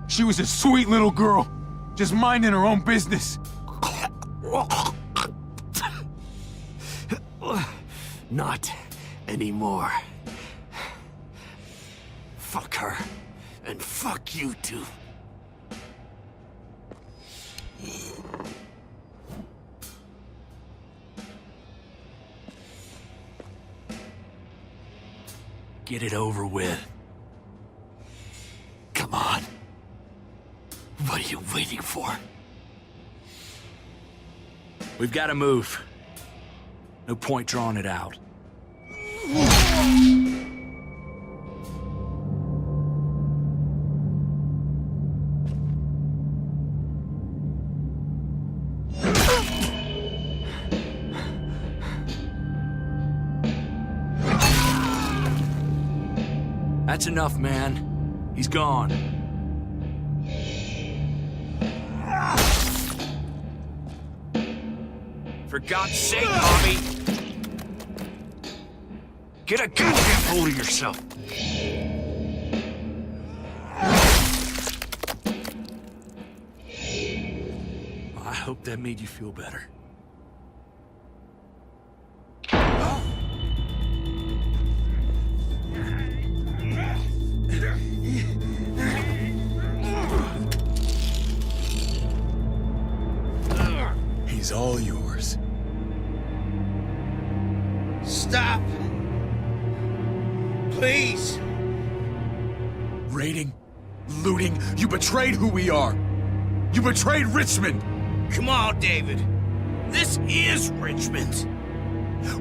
She was a sweet little girl, just minding her own business. Not anymore. Fuck her. And fuck you too. Get it over with. Come on. What are you waiting for? We've got to move. No point drawing it out. That's enough, man. He's gone. For God's sake, Bobby! Get a goddamn hold of yourself! hope that made you feel better. He's all yours. Stop. Please. Raiding, looting, you betrayed who we are. You betrayed Richmond. Come on, David. This is Richmond.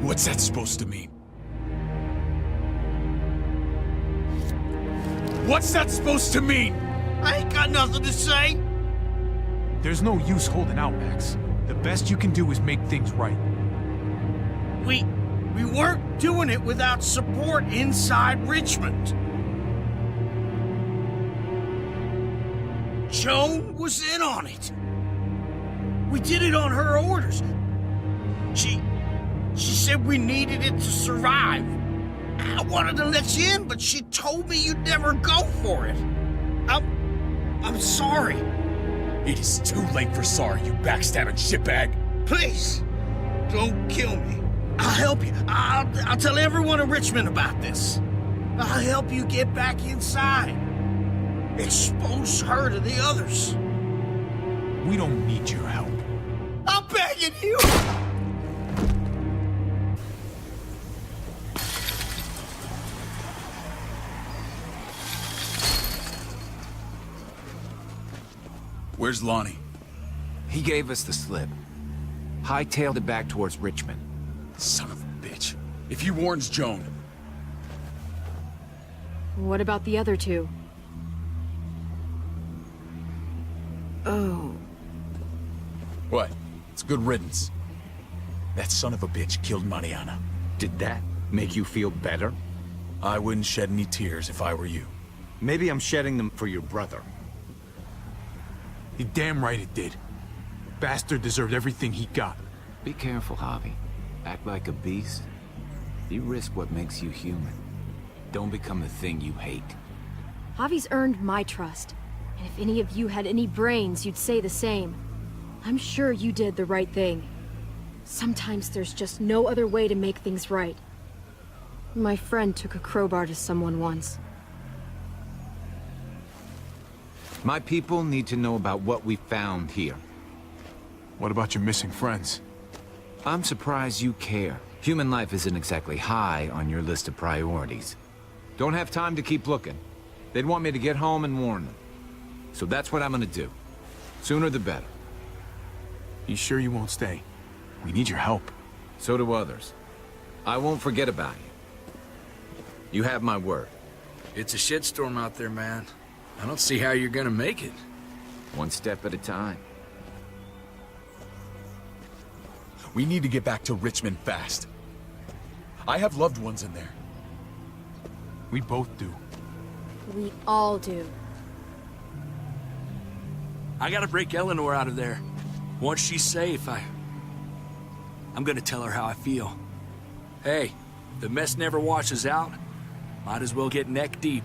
What's that supposed to mean? What's that supposed to mean? I ain't got nothing to say. There's no use holding out, Max. The best you can do is make things right. We weren't doing it without support inside Richmond. Joan was in on it. We did it on her orders. She said we needed it to survive. I wanted to let you in, but she told me you'd never go for it. I'm sorry. It is too late for sorry, you backstabbing shitbag. Please, don't kill me. I'll help you. I'll tell everyone in Richmond about this. I'll help you get back inside. Expose her to the others. We don't need your help. I'm begging you! Where's Lonnie? He gave us the slip. Hightailed it back towards Richmond. Son of a bitch. If he warns Joan... What about the other two? Oh. What? It's good riddance. That son of a bitch killed Mariana. Did that make you feel better? I wouldn't shed any tears if I were you. Maybe I'm shedding them for your brother. You're damn right it did. Bastard deserved everything he got. Be careful, Javi. Act like a beast. You risk what makes you human. Don't become the thing you hate. Javi's earned my trust. And if any of you had any brains, you'd say the same. I'm sure you did the right thing. Sometimes there's just no other way to make things right. My friend took a crowbar to someone once. My people need to know about what we found here. What about your missing friends? I'm surprised you care. Human life isn't exactly high on your list of priorities. Don't have time to keep looking. They'd want me to get home and warn them. So that's what I'm gonna do. Sooner the better. You sure you won't stay? We need your help. So do others. I won't forget about you. You have my word. It's a shitstorm out there, man. I don't see how you're gonna make it. One step at a time. We need to get back to Richmond fast. I have loved ones in there. We both do. We all do. I gotta break Eleanor out of there. Once she's safe, I'm gonna tell her how I feel. Hey, the mess never washes out. Might as well get neck deep.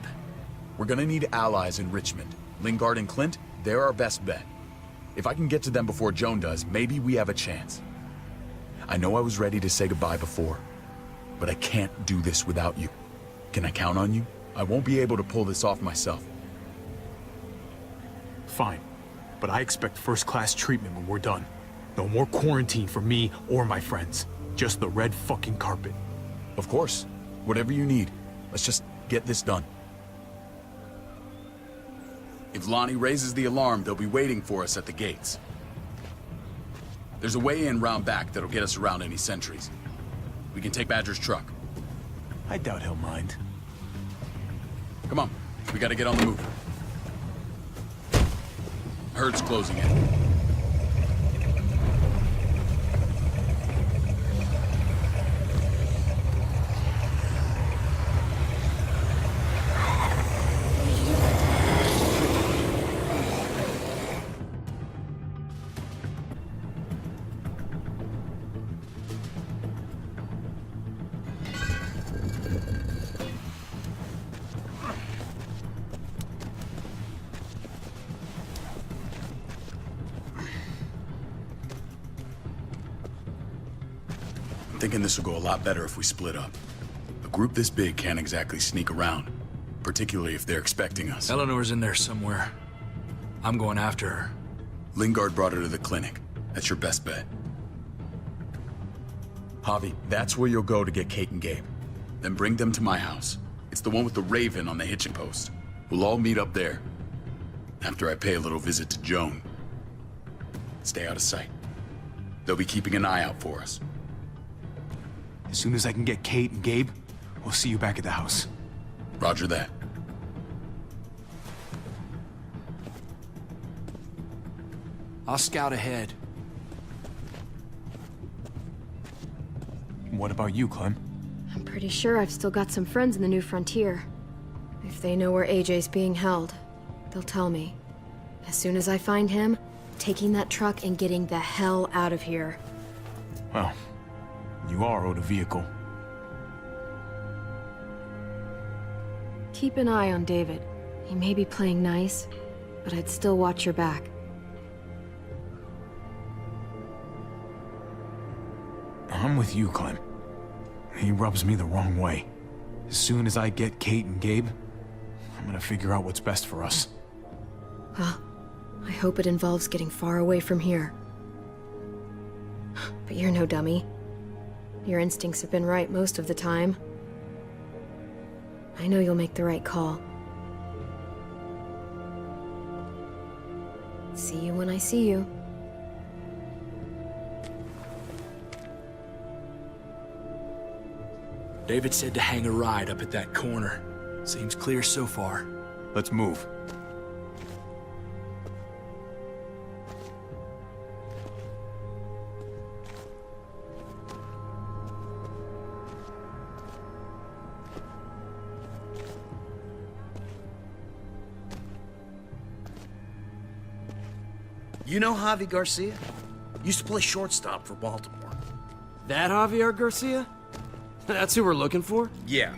We're gonna need allies in Richmond. Lingard and Clint, they're our best bet. If I can get to them before Joan does, maybe we have a chance. I know I was ready to say goodbye before, but I can't do this without you. Can I count on you? I won't be able to pull this off myself. Fine. But I expect first-class treatment when we're done. No more quarantine for me or my friends. Just the red fucking carpet. Of course. Whatever you need. Let's just get this done. If Lonnie raises the alarm, they'll be waiting for us at the gates. There's a way in round back that'll get us around any sentries. We can take Badger's truck. I doubt he'll mind. Come on. We gotta get on the move. Herd's closing in. I'm thinking this will go a lot better if we split up. A group this big can't exactly sneak around, particularly if they're expecting us. Eleanor's in there somewhere. I'm going after her. Lingard brought her to the clinic. That's your best bet. Javi, that's where you'll go to get Kate and Gabe. Then bring them to my house. It's the one with the raven on the hitching post. We'll all meet up there. After I pay a little visit to Joan. Stay out of sight. They'll be keeping an eye out for us. As soon as I can get Kate and Gabe, we'll see you back at the house. Roger that. I'll scout ahead. What about you, Clem? I'm pretty sure I've still got some friends in the New Frontier. If they know where AJ's being held, they'll tell me. As soon as I find him, taking that truck and getting the hell out of here. Well, you are owed a vehicle. Keep an eye on David. He may be playing nice, but I'd still watch your back. I'm with you, Clem. He rubs me the wrong way. As soon as I get Kate and Gabe, I'm gonna figure out what's best for us. Well, I hope it involves getting far away from here. But you're no dummy. Your instincts have been right most of the time. I know you'll make the right call. See you when I see you. David said to hang a ride up at that corner. Seems clear so far. Let's move. You know Javi Garcia? Used to play shortstop for Baltimore. That Javier Garcia? That's who we're looking for? Yeah,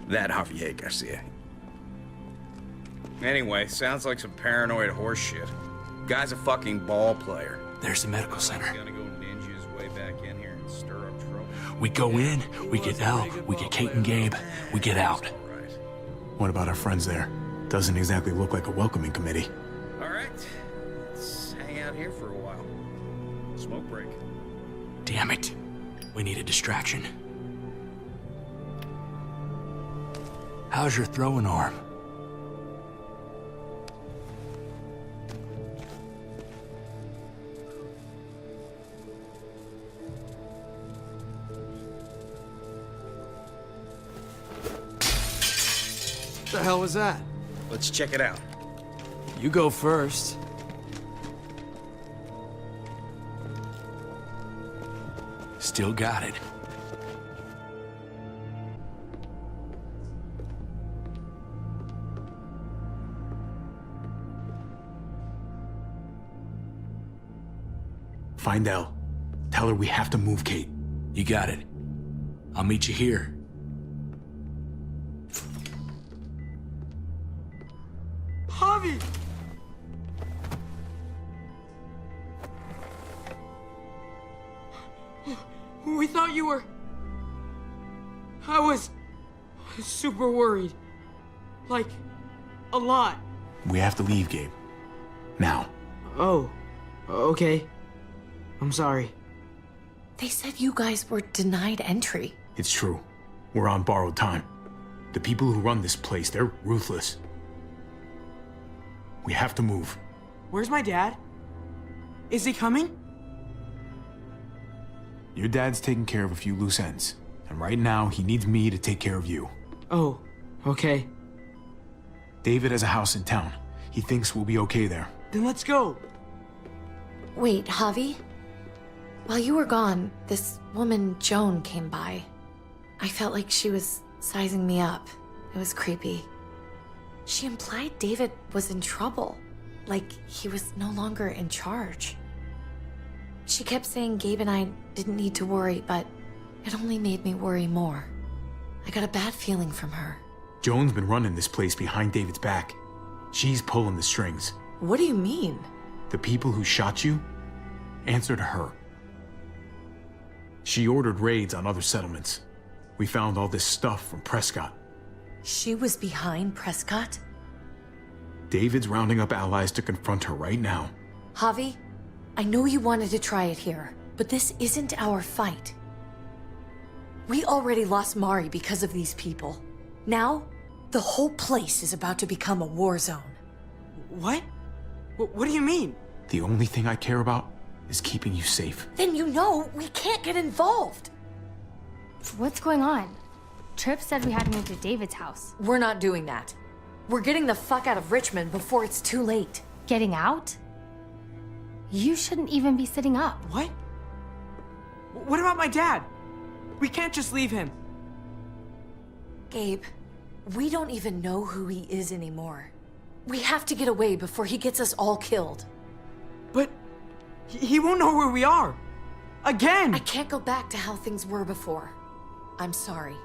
that Javier Garcia. Anyway, sounds like some paranoid horse shit. Guy's a fucking ball player. There's the medical center. Gonna go ninja his way back in here and stir up trouble. We go in, we get Elle, we get Kate and Gabe, we get out. What about our friends there? Doesn't exactly look like a welcoming committee. All right, let's hang out here for a while. Smoke break. Damn it. We need a distraction. How's your throwing arm? What the hell was that? Let's check it out. You go first. Still got it. Find Elle. Tell her we have to move Kate. You got it. I'll meet you here. Javi! We thought you were... I was super worried. Like, a lot. We have to leave, Gabe. Now. Oh, okay. I'm sorry. They said you guys were denied entry. It's true. We're on borrowed time. The people who run this place, they're ruthless. We have to move. Where's my dad? Is he coming? Your dad's taking care of a few loose ends. And right now, he needs me to take care of you. Oh, okay. David has a house in town. He thinks we'll be okay there. Then let's go. Wait, Javi? While you were gone, this woman, Joan, came by. I felt like she was sizing me up. It was creepy. She implied David was in trouble, like he was no longer in charge. She kept saying Gabe and I didn't need to worry, but it only made me worry more. I got a bad feeling from her. Joan's been running this place behind David's back. She's pulling the strings. What do you mean? The people who shot you answer to her. She ordered raids on other settlements. We found all this stuff from Prescott. She was behind Prescott? David's rounding up allies to confront her right now. Javi, I know you wanted to try it here, but this isn't our fight. We already lost Mari because of these people. Now, the whole place is about to become a war zone. What? What do you mean? The only thing I care about is keeping you safe. Then you know we can't get involved. What's going on? Tripp said we had to move to David's house. We're not doing that. We're getting the fuck out of Richmond before it's too late. Getting out? You shouldn't even be sitting up. What? What about my dad? We can't just leave him. Gabe, we don't even know who he is anymore. We have to get away before he gets us all killed. But he won't know where we are. Again! I can't go back to how things were before. I'm sorry.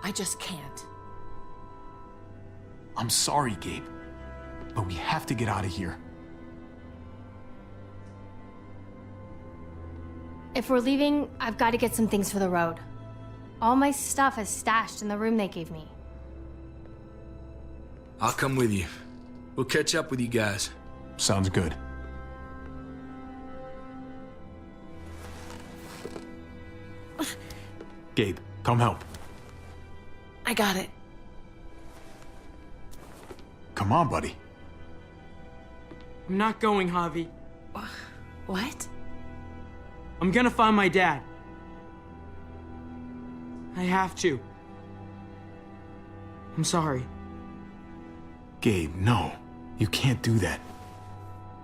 I just can't. I'm sorry, Gabe, but we have to get out of here. If we're leaving, I've got to get some things for the road. All my stuff is stashed in the room they gave me. I'll come with you. We'll catch up with you guys. Sounds good. Gabe, come help. I got it. Come on, buddy. I'm not going, Javi. What? I'm gonna find my dad. I have to. I'm sorry. Gabe, no. You can't do that.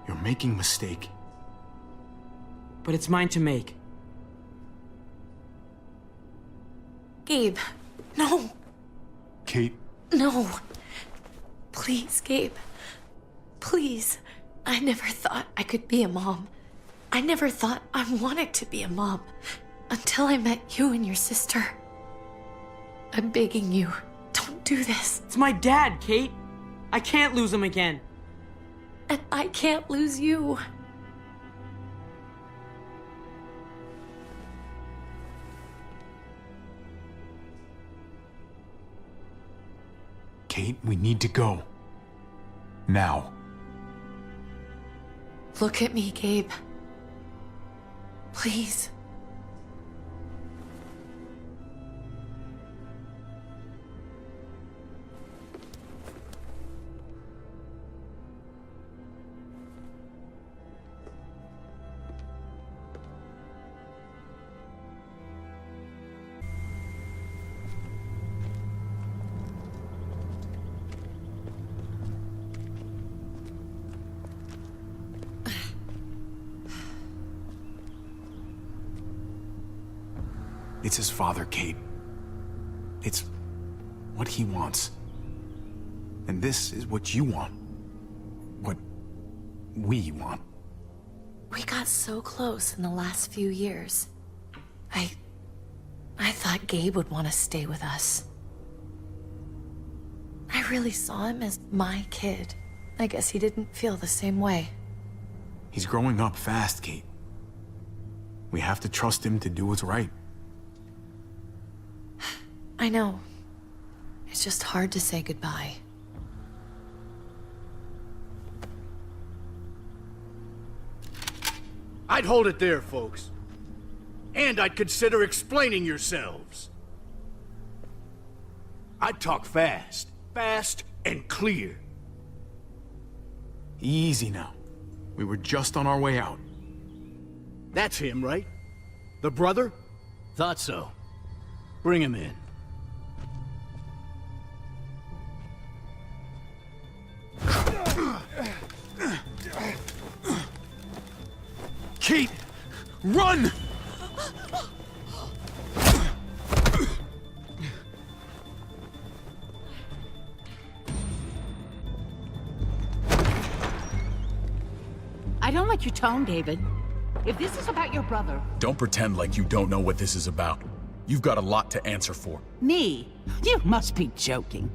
You're making a mistake. But it's mine to make. Gabe, no. Kate. No. Please, Gabe. Please. I never thought I could be a mom. I never thought I wanted to be a mom until I met you and your sister. I'm begging you, don't do this. It's my dad, Kate. I can't lose him again. And I can't lose you. Kate, we need to go. Now. Look at me, Gabe. Please. It's his father, Kate. It's what he wants. And this is what you want. What we want. We got so close in the last few years. I thought Gabe would want to stay with us. I really saw him as my kid. I guess he didn't feel the same way. He's growing up fast, Kate. We have to trust him to do what's right. I know. It's just hard to say goodbye. I'd hold it there, folks. And I'd consider explaining yourselves. I'd talk fast. Fast and clear. Easy now. We were just on our way out. That's him, right? The brother? Thought so. Bring him in. Kate! Run! I don't like your tone, David. If this is about your brother... Don't pretend like you don't know what this is about. You've got a lot to answer for. Me? You must be joking.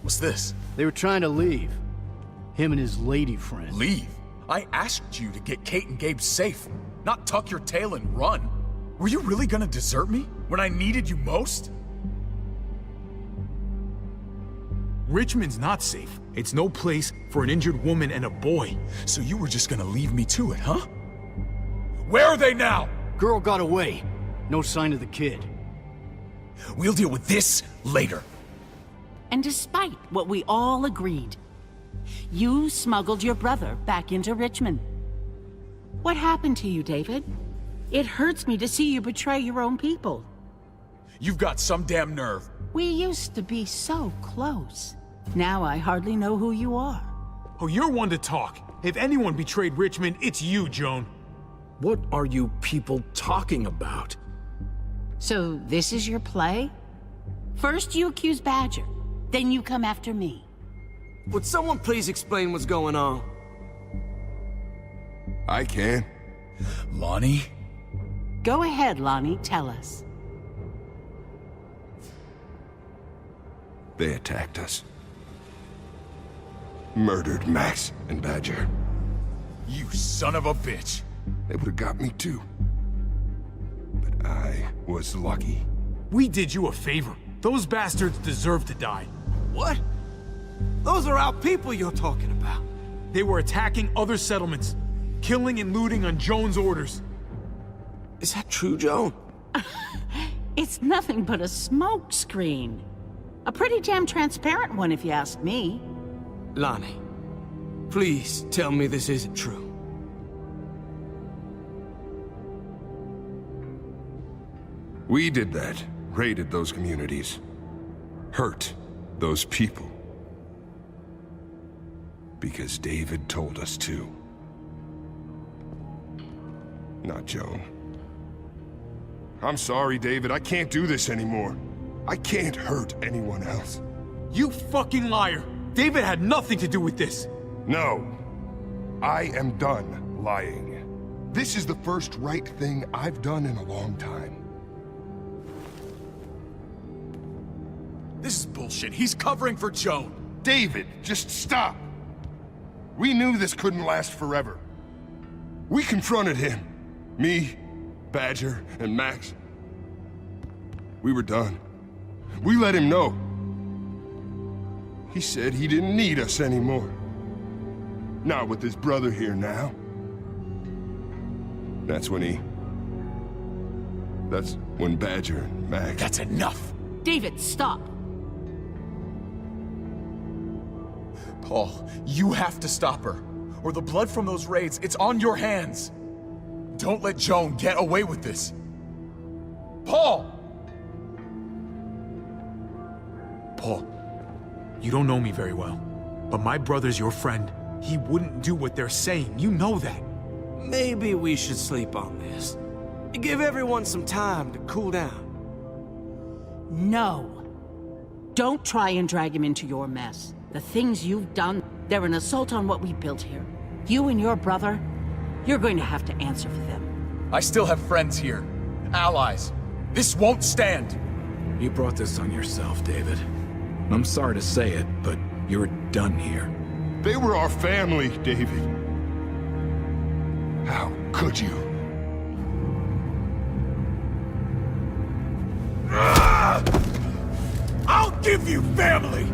What's this? They were trying to leave. Him and his lady friend. Leave? I asked you to get Kate and Gabe safe, not tuck your tail and run. Were you really gonna desert me when I needed you most? Richmond's not safe. It's no place for an injured woman and a boy. So you were just gonna leave me to it, huh? Where are they now? Girl got away. No sign of the kid. We'll deal with this later. And despite what we all agreed, you smuggled your brother back into Richmond. What happened to you, David? It hurts me to see you betray your own people. You've got some damn nerve. We used to be so close. Now I hardly know who you are. Oh, you're one to talk. If anyone betrayed Richmond, it's you, Joan. What are you people talking about? So this is your play? First you accuse Badger, then you come after me. Would someone please explain what's going on? I can. Lonnie? Go ahead, Lonnie, tell us. They attacked us. Murdered Max and Badger. You son of a bitch. They would have got me too. But I was lucky. We did you a favor. Those bastards deserve to die. What? Those are our people you're talking about. They were attacking other settlements, killing and looting on Joan's orders. Is that true, Joan? It's nothing but a smoke screen. A pretty damn transparent one, if you ask me. Lonnie, please tell me this isn't true. We did that. Raided those communities. Hurt those people. Because David told us to. Not Joan. I'm sorry, David. I can't do this anymore. I can't hurt anyone else. You fucking liar! David had nothing to do with this! No. I am done lying. This is the first right thing I've done in a long time. This is bullshit. He's covering for Joan. David, just stop! We knew this couldn't last forever. We confronted him. Me, Badger, and Max. We were done. We let him know. He said he didn't need us anymore. Not with his brother here now. That's when Badger and Max... That's enough! David, stop! Paul, you have to stop her. Or the blood from those raids, it's on your hands. Don't let Joan get away with this. Paul! Paul, you don't know me very well, but my brother's your friend. He wouldn't do what they're saying. You know that. Maybe we should sleep on this. Give everyone some time to cool down. No. Don't try and drag him into your mess. The things you've done, they're an assault on what we built here. You and your brother, you're going to have to answer for them. I still have friends here. Allies. This won't stand. You brought this on yourself, David. I'm sorry to say it, but you're done here. They were our family, David. How could you? I'll give you family!